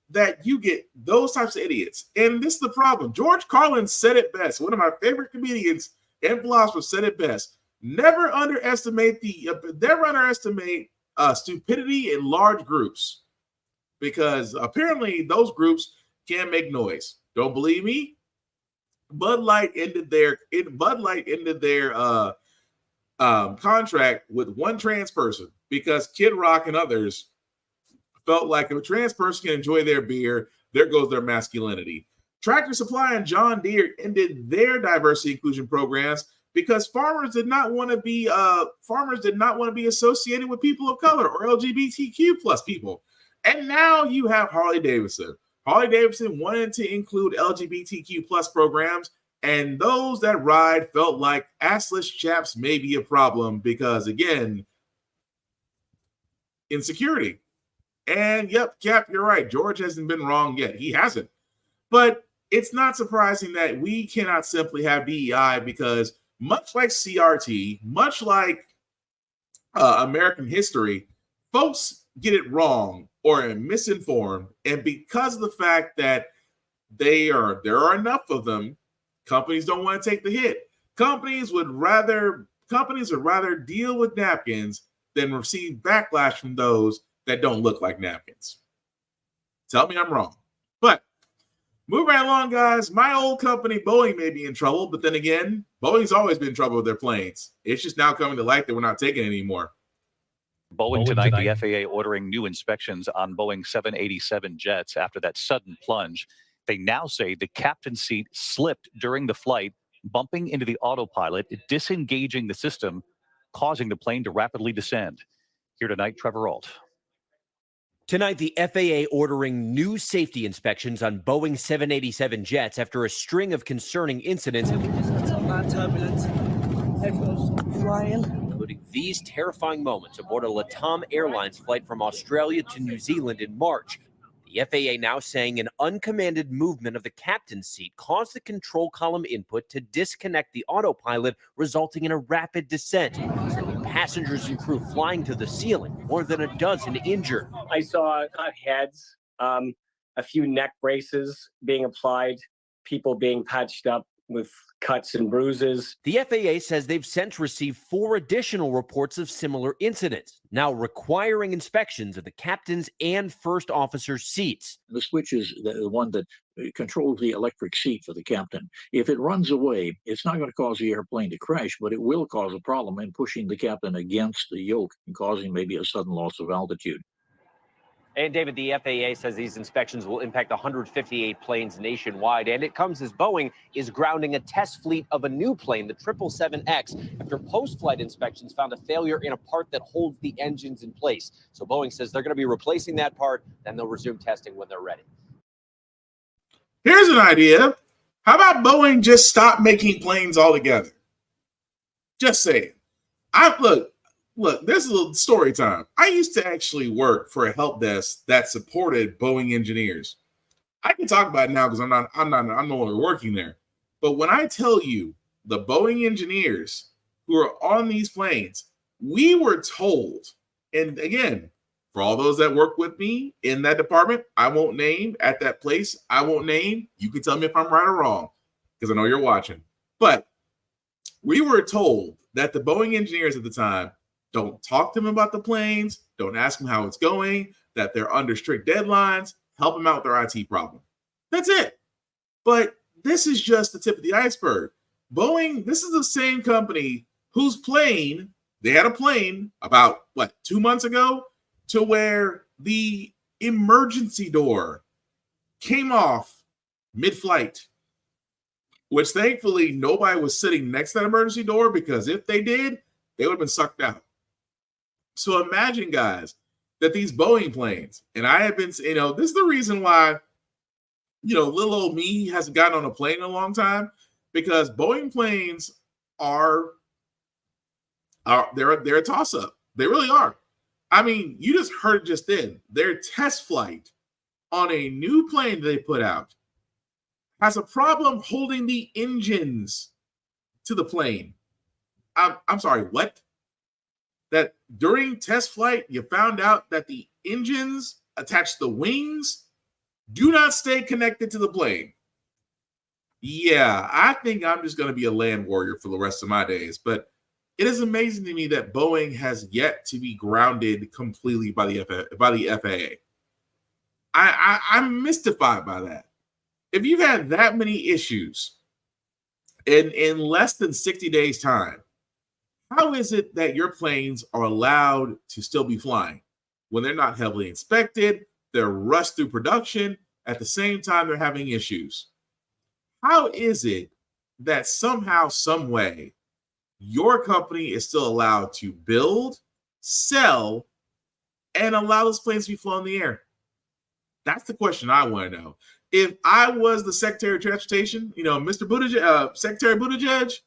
that you get those types of idiots. And this is the problem. George Carlin said it best. One of my favorite comedians and philosophers said it best. Never underestimate stupidity in large groups, because apparently those groups can make noise. Don't believe me? Bud Light ended their contract with one trans person because Kid Rock and others felt like if a trans person can enjoy their beer, there goes their masculinity. Tractor Supply and John Deere ended their diversity inclusion programs because farmers did not want to be associated with people of color or LGBTQ plus people. And now you have Harley Davidson. Harley Davidson wanted to include LGBTQ plus programs, and those that ride felt like assless chaps may be a problem because, again, insecurity. And yep, Cap, you're right. George hasn't been wrong yet. He hasn't. But it's not surprising that we cannot simply have DEI because, much like CRT, much like American history, folks get it wrong or are misinformed. And because of the fact that there are enough of them, companies don't want to take the hit. Companies would rather deal with napkins than receive backlash from those that don't look like napkins. Tell me I'm wrong. But moving right along, guys, my old company, Boeing, may be in trouble, but then again, Boeing's always been in trouble with their planes. It's just now coming to light that we're not taking it anymore. Boeing tonight, the FAA ordering new inspections on Boeing 787 jets after that sudden plunge. They now say the captain's seat slipped during the flight, bumping into the autopilot, disengaging the system, causing the plane to rapidly descend. Here tonight, Trevor Ault. Tonight, the FAA ordering new safety inspections on Boeing 787 jets after a string of concerning incidents, including these terrifying moments aboard a LATAM Airlines flight from Australia to New Zealand in March. The FAA now saying an uncommanded movement of the captain's seat caused the control column input to disconnect the autopilot, resulting in a rapid descent, sending passengers and crew flying to the ceiling, more than a dozen injured. I saw cut heads, a few neck braces being applied, people being patched up with cuts and bruises. The FAA says they've since received 4 additional reports of similar incidents, now requiring inspections of the captain's and first officer's seats. The switch is the one that controls the electric seat for the captain. If it runs away, it's not going to cause the airplane to crash, but it will cause a problem in pushing the captain against the yoke and causing maybe a sudden loss of altitude. And David, the FAA says these inspections will impact 158 planes nationwide, and it comes as Boeing is grounding a test fleet of a new plane, the 777X, after post-flight inspections found a failure in a part that holds the engines in place. So Boeing says they're going to be replacing that part, then they'll resume testing when they're ready. Here's an idea. How about Boeing just stop making planes altogether? Just saying. Look, this is a little story time. I used to actually work for a help desk that supported Boeing engineers. I can talk about it now because I'm no longer working there. But when I tell you the Boeing engineers who are on these planes, we were told, and again, for all those that work with me in that department, I won't name, at that place, I won't name. You can tell me if I'm right or wrong because I know you're watching. But we were told that the Boeing engineers at the time, don't talk to them about the planes. Don't ask them how it's going, that they're under strict deadlines. Help them out with their IT problem. That's it. But this is just the tip of the iceberg. Boeing, this is the same company whose plane, they had a plane about, 2 months ago, to where the emergency door came off mid-flight, which thankfully nobody was sitting next to that emergency door, because if they did, they would have been sucked out. So imagine, guys, that these Boeing planes, and I have been, this is the reason why, little old me hasn't gotten on a plane in a long time, because Boeing planes they're a toss-up. They really are. I mean, you just heard it just then. Their test flight on a new plane they put out has a problem holding the engines to the plane. I'm sorry, what? That during test flight, you found out that the engines attached to the wings do not stay connected to the plane. Yeah, I think I'm just going to be a land warrior for the rest of my days. But it is amazing to me that Boeing has yet to be grounded completely by the FAA. I'm mystified by that. If you've had that many issues in less than 60 days' time, how is it that your planes are allowed to still be flying when they're not heavily inspected, they're rushed through production, at the same time they're having issues? How is it that somehow, some way, your company is still allowed to build, sell, and allow those planes to be flown in the air? That's the question I want to know. If I was the Secretary of Transportation, Mr. Buttigieg, Secretary Buttigieg,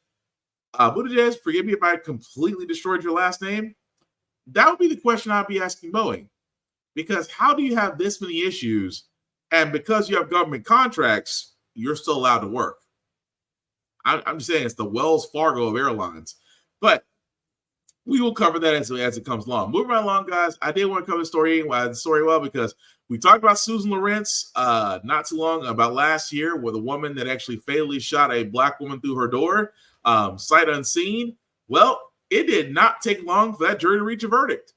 forgive me if I completely destroyed your last name, that would be the question I'd be asking Boeing. Because how do you have this many issues, and because you have government contracts, you're still allowed to work? I'm just saying it's the Wells Fargo of airlines. But we will cover that as it comes along. Moving right along, guys, I did want to cover the story well because we talked about Susan Lawrence not too long about last year, with a woman that actually fatally shot a black woman through her door, sight unseen. Well, it did not take long for that jury to reach a verdict.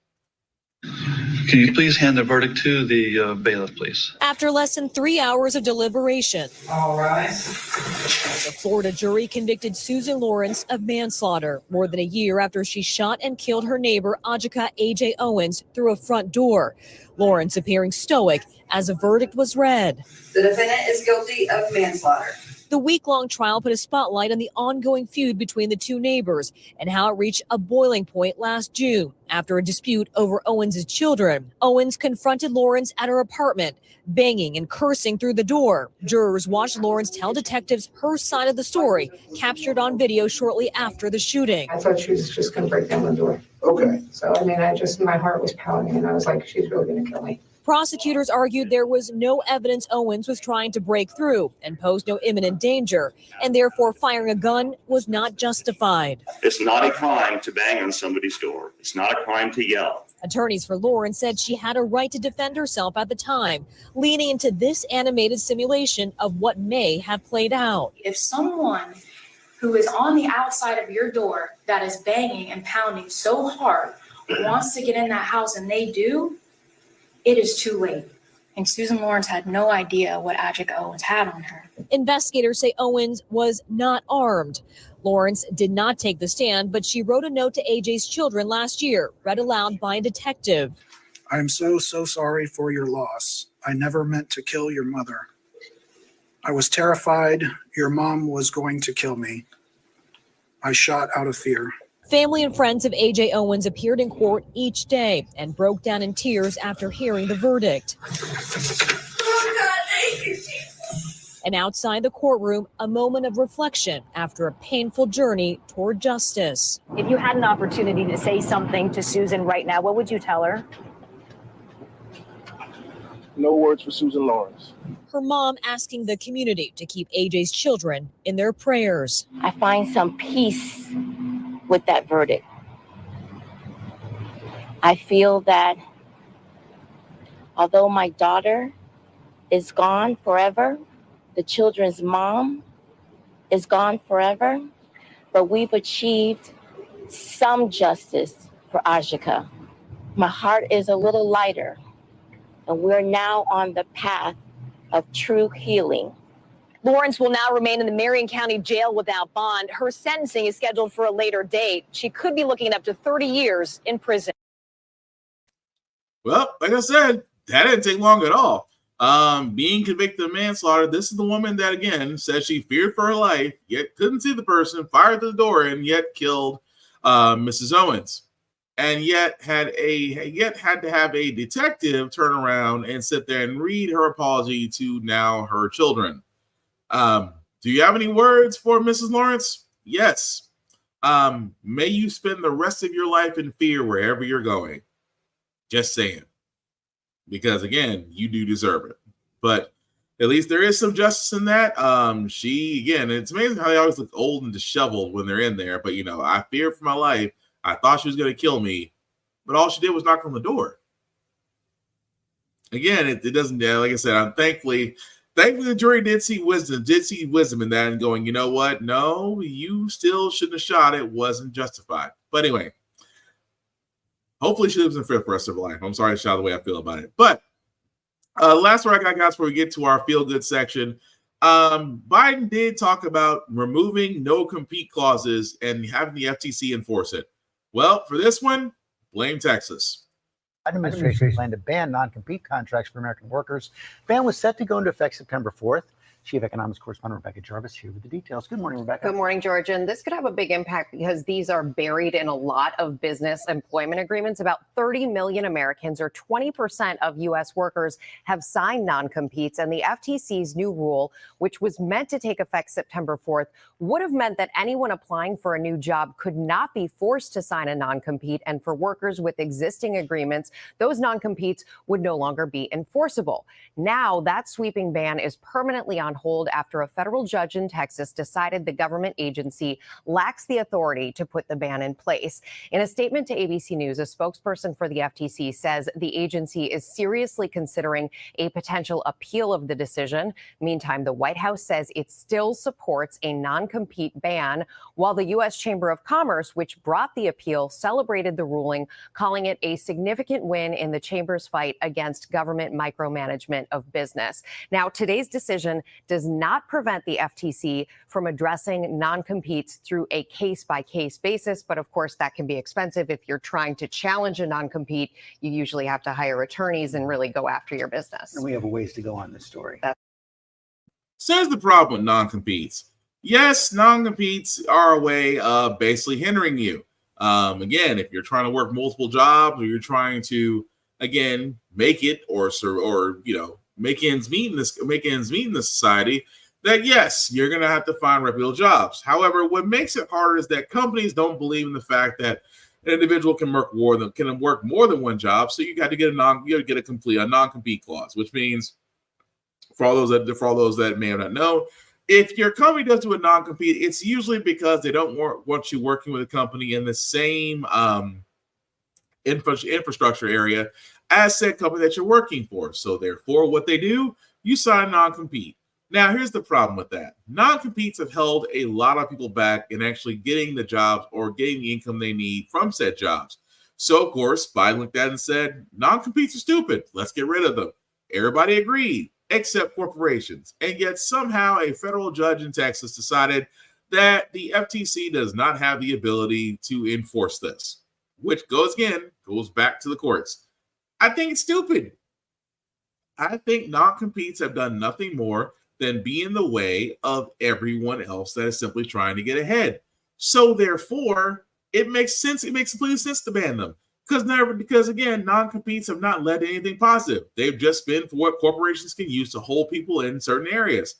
Can you please hand the verdict to the bailiff, please? After less than 3 hours of deliberation, all right, the Florida jury convicted Susan Lawrence of manslaughter more than a year after she shot and killed her neighbor, Ajika A.J. Owens, through a front door. Lawrence appearing stoic as a verdict was read. The defendant is guilty of manslaughter. The week-long trial put a spotlight on the ongoing feud between the two neighbors and how it reached a boiling point last June after a dispute over Owens' children. Owens confronted Lawrence at her apartment, banging and cursing through the door. Jurors watched Lawrence tell detectives her side of the story, captured on video shortly after the shooting. I thought she was just going to break down the door. Okay. So, my heart was pounding, and I was like, she's really going to kill me. Prosecutors argued there was no evidence Owens was trying to break through and posed no imminent danger, and therefore firing a gun was not justified. It's not a crime to bang on somebody's door. It's not a crime to yell. Attorneys for Lawrence said she had a right to defend herself at the time, leaning into this animated simulation of what may have played out. If someone who is on the outside of your door that is banging and pounding so hard wants to get in that house and they do, it is too late. And Susan Lawrence had no idea what Ajika Owens had on her. Investigators say Owens was not armed. Lawrence did not take the stand, but she wrote a note to AJ's children last year, read aloud by a detective. I'm so sorry for your loss. I never meant to kill your mother. I was terrified your mom was going to kill me. I shot out of fear. Family and friends of A.J. Owens appeared in court each day and broke down in tears after hearing the verdict. Oh, God, thank you, Jesus. And outside the courtroom, a moment of reflection after a painful journey toward justice. If you had an opportunity to say something to Susan right now, what would you tell her? No words for Susan Lawrence. Her mom asking the community to keep A.J.'s children in their prayers. I find some peace with that verdict. I feel that although my daughter is gone forever, the children's mom is gone forever, but we've achieved some justice for Ajika. My heart is a little lighter, and we're now on the path of true healing. Lawrence will now remain in the Marion County Jail without bond. Her sentencing is scheduled for a later date. She could be looking at up to 30 years in prison. Well, like I said, that didn't take long at all. Being convicted of manslaughter, this is the woman that, again, said she feared for her life, yet couldn't see the person, fired the door, and yet killed Mrs. Owens. and yet had to have a detective turn around and sit there and read her apology to now her children. Do you have any words for Mrs. Lawrence? Yes. May you spend the rest of your life in fear wherever you're going. Just saying. Because again, you do deserve it. But at least there is some justice in that. It's amazing how they always look old and disheveled when they're in there. But, I feared for my life. I thought she was going to kill me. But all she did was knock on the door. Again, it doesn't, like I said, I'm thankfully the jury did see wisdom in that and going, you know what? No, you still shouldn't have shot. It wasn't justified. But anyway, hopefully she lives in fear for the rest of her life. I'm sorry to shout the way I feel about it. But last word I got, guys, before we get to our feel-good section. Biden did talk about removing no-compete clauses and having the FTC enforce it. Well, for this one, blame Texas. The administration planned to ban non-compete contracts for American workers. The ban was set to go into effect September 4th. Chief Economics Correspondent Rebecca Jarvis here with the details. Good morning, Rebecca. Good morning, George. And this could have a big impact because these are buried in a lot of business employment agreements. About 30 million Americans, or 20% of U.S. workers, have signed non-competes. And the FTC's new rule, which was meant to take effect September 4th, would have meant that anyone applying for a new job could not be forced to sign a non-compete. And for workers with existing agreements, those non-competes would no longer be enforceable. Now, that sweeping ban is permanently on hold after a federal judge in Texas decided the government agency lacks the authority to put the ban in place. In a statement to ABC News, a spokesperson for the FTC says the agency is seriously considering a potential appeal of the decision. Meantime, the White House says it still supports a non-compete ban, while the U.S. Chamber of Commerce, which brought the appeal, celebrated the ruling, calling it a significant win in the chamber's fight against government micromanagement of business. Now, today's decision does not prevent the FTC from addressing non-competes through a case-by-case basis. But of course, that can be expensive. If you're trying to challenge a non-compete, you usually have to hire attorneys and really go after your business. And we have a ways to go on this story. So here's the problem with non-competes. Yes, non-competes are a way of basically hindering you. Again, if you're trying to work multiple jobs or you're trying to, again, make it or make ends meet in this society, that yes, you're going to have to find reputable jobs. However, what makes it harder is that companies don't believe in the fact that an individual can work more than one job. So you got to get a non-compete clause, which means for all those that may not know, if your company does do a non-compete, it's usually because they don't want you working with a company in the same infrastructure area as said company that you're working for. So therefore, what they do, you sign non-compete. Now, here's the problem with that. Non-competes have held a lot of people back in actually getting the jobs or getting the income they need from said jobs. So, of course, Biden looked at it and said, non-competes are stupid. Let's get rid of them. Everybody agreed, except corporations. And yet somehow a federal judge in Texas decided that the FTC does not have the ability to enforce this, which goes back to the courts. I think it's stupid. I think non-competes have done nothing more than be in the way of everyone else that is simply trying to get ahead. So therefore, it makes sense. It makes complete sense to ban them because again, non-competes have not led to anything positive. They've just been for what corporations can use to hold people in certain areas.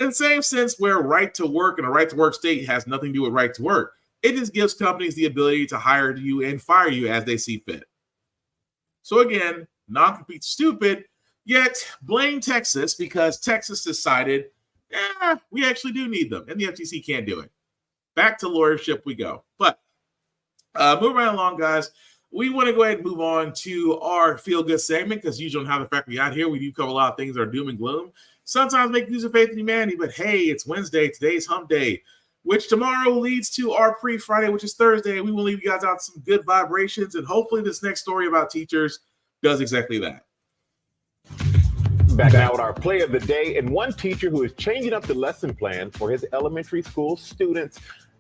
In the same sense, where right to work and a right to work state has nothing to do with right to work, it just gives companies the ability to hire you and fire you as they see fit. So again, non-compete's stupid, yet blame Texas because Texas decided, we actually do need them, and the FTC can't do it. Back to lawyership we go. But moving right along, guys, we want to go ahead and move on to our feel-good segment because usually on How the Frack We Got Here, we do cover a lot of things that are doom and gloom. Sometimes make use of faith in humanity, but hey, it's Wednesday. Today's hump day, which tomorrow leads to our pre-Friday, which is Thursday. We will leave you guys out some good vibrations, and hopefully this next story about teachers does exactly that. Back now with our play of the day and one teacher who is changing up the lesson plan for his elementary school students.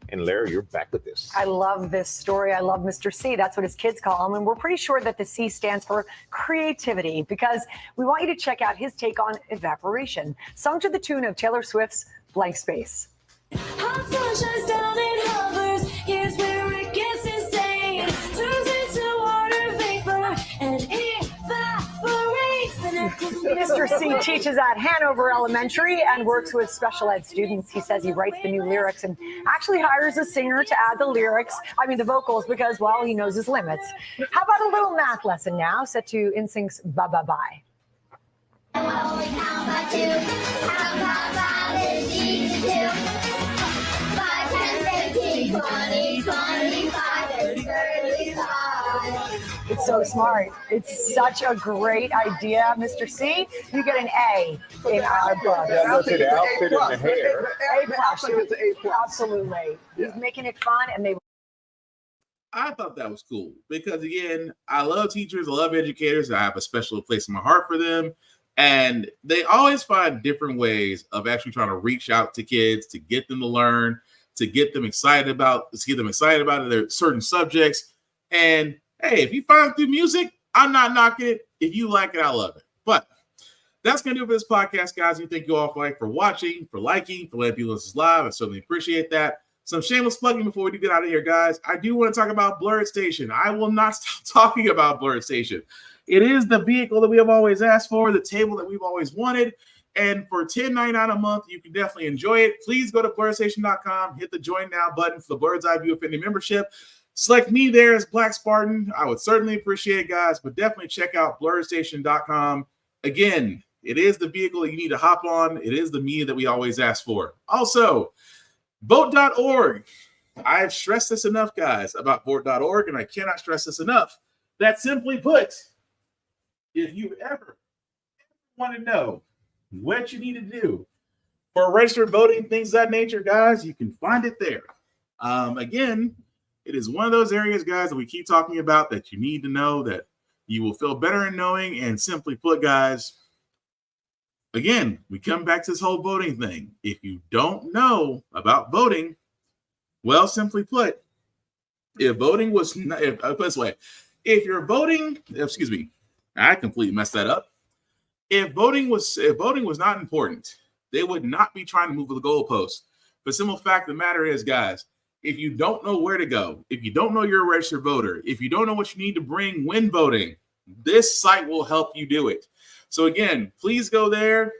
And Larry, you're back with this. I love this story. I love Mr. C. That's what his kids call him. And we're pretty sure that the C stands for creativity because we want you to check out his take on evaporation, sung to the tune of Taylor Swift's Blank Space. Hot sun shines down and hovers. Here's where it gets insane. Turns into Mr. C teaches at Hanover Elementary and works with special ed students. He says he writes the new lyrics and actually hires a singer to add the vocals, because, well, he knows his limits. How about a little math lesson now, set to NSYNC's Bye Bye Bye. It's so smart. It's such a great idea, Mr. C. You get an A in our book. Yeah, go to the outfit and the hair. A plus. Absolutely. He's making it fun, and I thought that was cool because, again, I love teachers, I love educators. I have a special place in my heart for them. And they always find different ways of actually trying to reach out to kids, to get them to learn, to get them excited about their certain subjects. And hey, if you find it through music, I'm not knocking it. If you like it, I love it. But that's going to do it for this podcast, guys. We thank you all for watching, for liking, for letting people listen live. I certainly appreciate that. Some shameless plugging before we do get out of here, guys. I do want to talk about Blurred Station. I will not stop talking about Blurred Station. It is the vehicle that we have always asked for, the table that we've always wanted. And for $10.99 a month, you can definitely enjoy it. Please go to blurredstation.com, hit the join now button for the Bird's Eye View Affinity membership. Select me there as Black Spartan. I would certainly appreciate it, guys, but definitely check out blurredstation.com. Again, it is the vehicle that you need to hop on. It is the media that we always ask for. Also, vote.org. I've stressed this enough, guys, about vote.org, and I cannot stress this enough. That simply put, if you ever want to know what you need to do for registered voting, things of that nature, guys, you can find it there. Again, it is one of those areas, guys, that we keep talking about that you need to know, that you will feel better in knowing. And simply put, guys, again, we come back to this whole voting thing. If you don't know about voting, well, simply put, if voting was, put this way, if you're voting, excuse me, I completely messed that up. If voting was not important, they would not be trying to move the goalposts. The simple fact of the matter is, guys, if you don't know where to go, if you don't know you're a registered voter, if you don't know what you need to bring when voting, this site will help you do it. So again, please go there,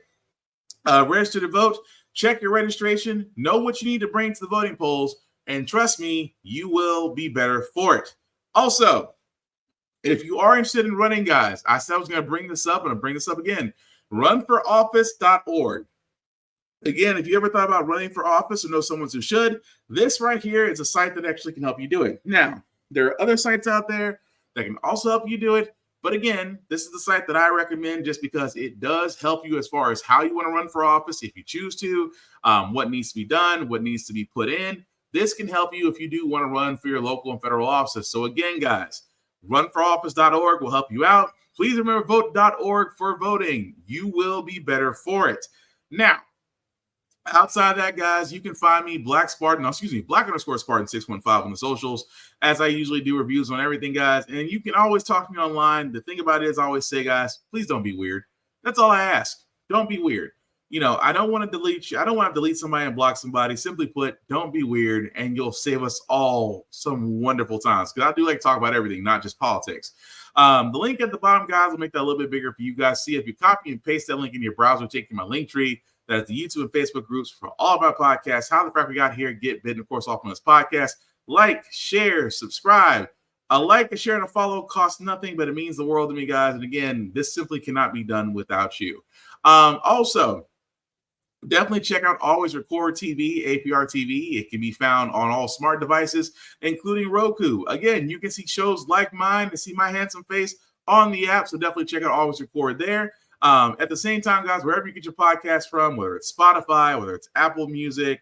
register to vote, check your registration, know what you need to bring to the voting polls, and trust me, you will be better for it. Also, if you are interested in running, guys, I said I was going to bring this up, and I'll bring this up again. Runforoffice.org. Again, if you ever thought about running for office or know someone who should, this right here is a site that actually can help you do it. Now, there are other sites out there that can also help you do it. But again, this is the site that I recommend just because it does help you as far as how you want to run for office, if you choose to, what needs to be done, what needs to be put in. This can help you if you do want to run for your local and federal offices. So again, guys, runforoffice.org will help you out. Please remember vote.org for voting. You will be better for it. Now, outside of that, guys, you can find me Black_Spartan 615 on the socials, as I usually do reviews on everything, guys. And you can always talk to me online. The thing about it is, I always say, guys, please don't be weird. That's all I ask. Don't be weird. You know, I don't want to delete you. I don't want to delete somebody and block somebody. Simply put, don't be weird, and you'll save us all some wonderful times. Because I do like to talk about everything, not just politics. The link at the bottom, guys, will make that a little bit bigger for you guys. See, if you copy and paste that link in your browser, take you to my link tree. That's the YouTube and Facebook groups for all of our podcasts. How the Frack We Got Here, Get Bitten, of course, off on this podcast. Like, share, subscribe. A like, a share, and a follow costs nothing, but it means the world to me, guys. And again, this simply cannot be done without you. Also, definitely check out Always Record TV, APR TV. It can be found on all smart devices, including Roku. Again, you can see shows like mine and see my handsome face on the app. So definitely check out Always Record there. At the same time, guys, wherever you get your podcast from, whether it's Spotify, whether it's Apple Music,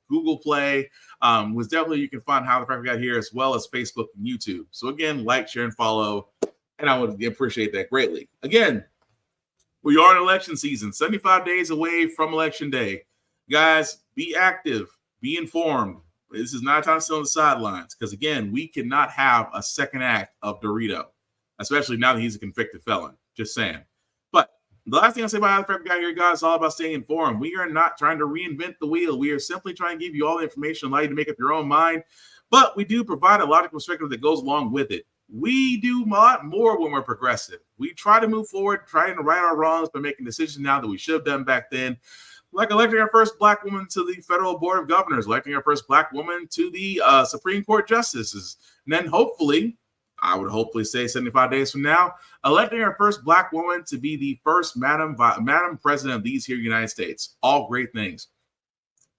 Google Play, was definitely you can find How the Frack We Got Here, as well as Facebook and YouTube. So again, like, share, and follow, and I would appreciate that greatly. Again, we are in election season, 75 days away from Election Day. Guys, be active, be informed. This is not time to sit on the sidelines, because again, we cannot have a second act of Dorito, especially now that he's a convicted felon. Just saying. But the last thing I'll say about How the Frack We Got Here, guys, is all about staying informed. We are not trying to reinvent the wheel. We are simply trying to give you all the information, allow you to make up your own mind. But we do provide a lot of perspective that goes along with it. We do a lot more when we're progressive. We try to move forward, trying to right our wrongs by making decisions now that we should have done back then. Like electing our first black woman to the Federal Board of Governors, electing our first black woman to the Supreme Court justices. And then hopefully, I would hopefully say 75 days from now, electing our first black woman to be the first Madam President of these here United States. All great things.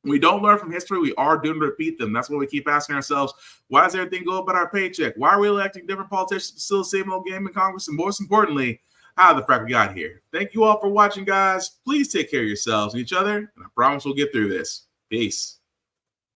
We don't learn from history. We are doomed to repeat them. That's what we keep asking ourselves. Why does everything go about our paycheck? Why are we electing different politicians to still the same old game in Congress? And most importantly, how the frack we got here. Thank you all for watching, guys. Please take care of yourselves and each other. And I promise we'll get through this. Peace.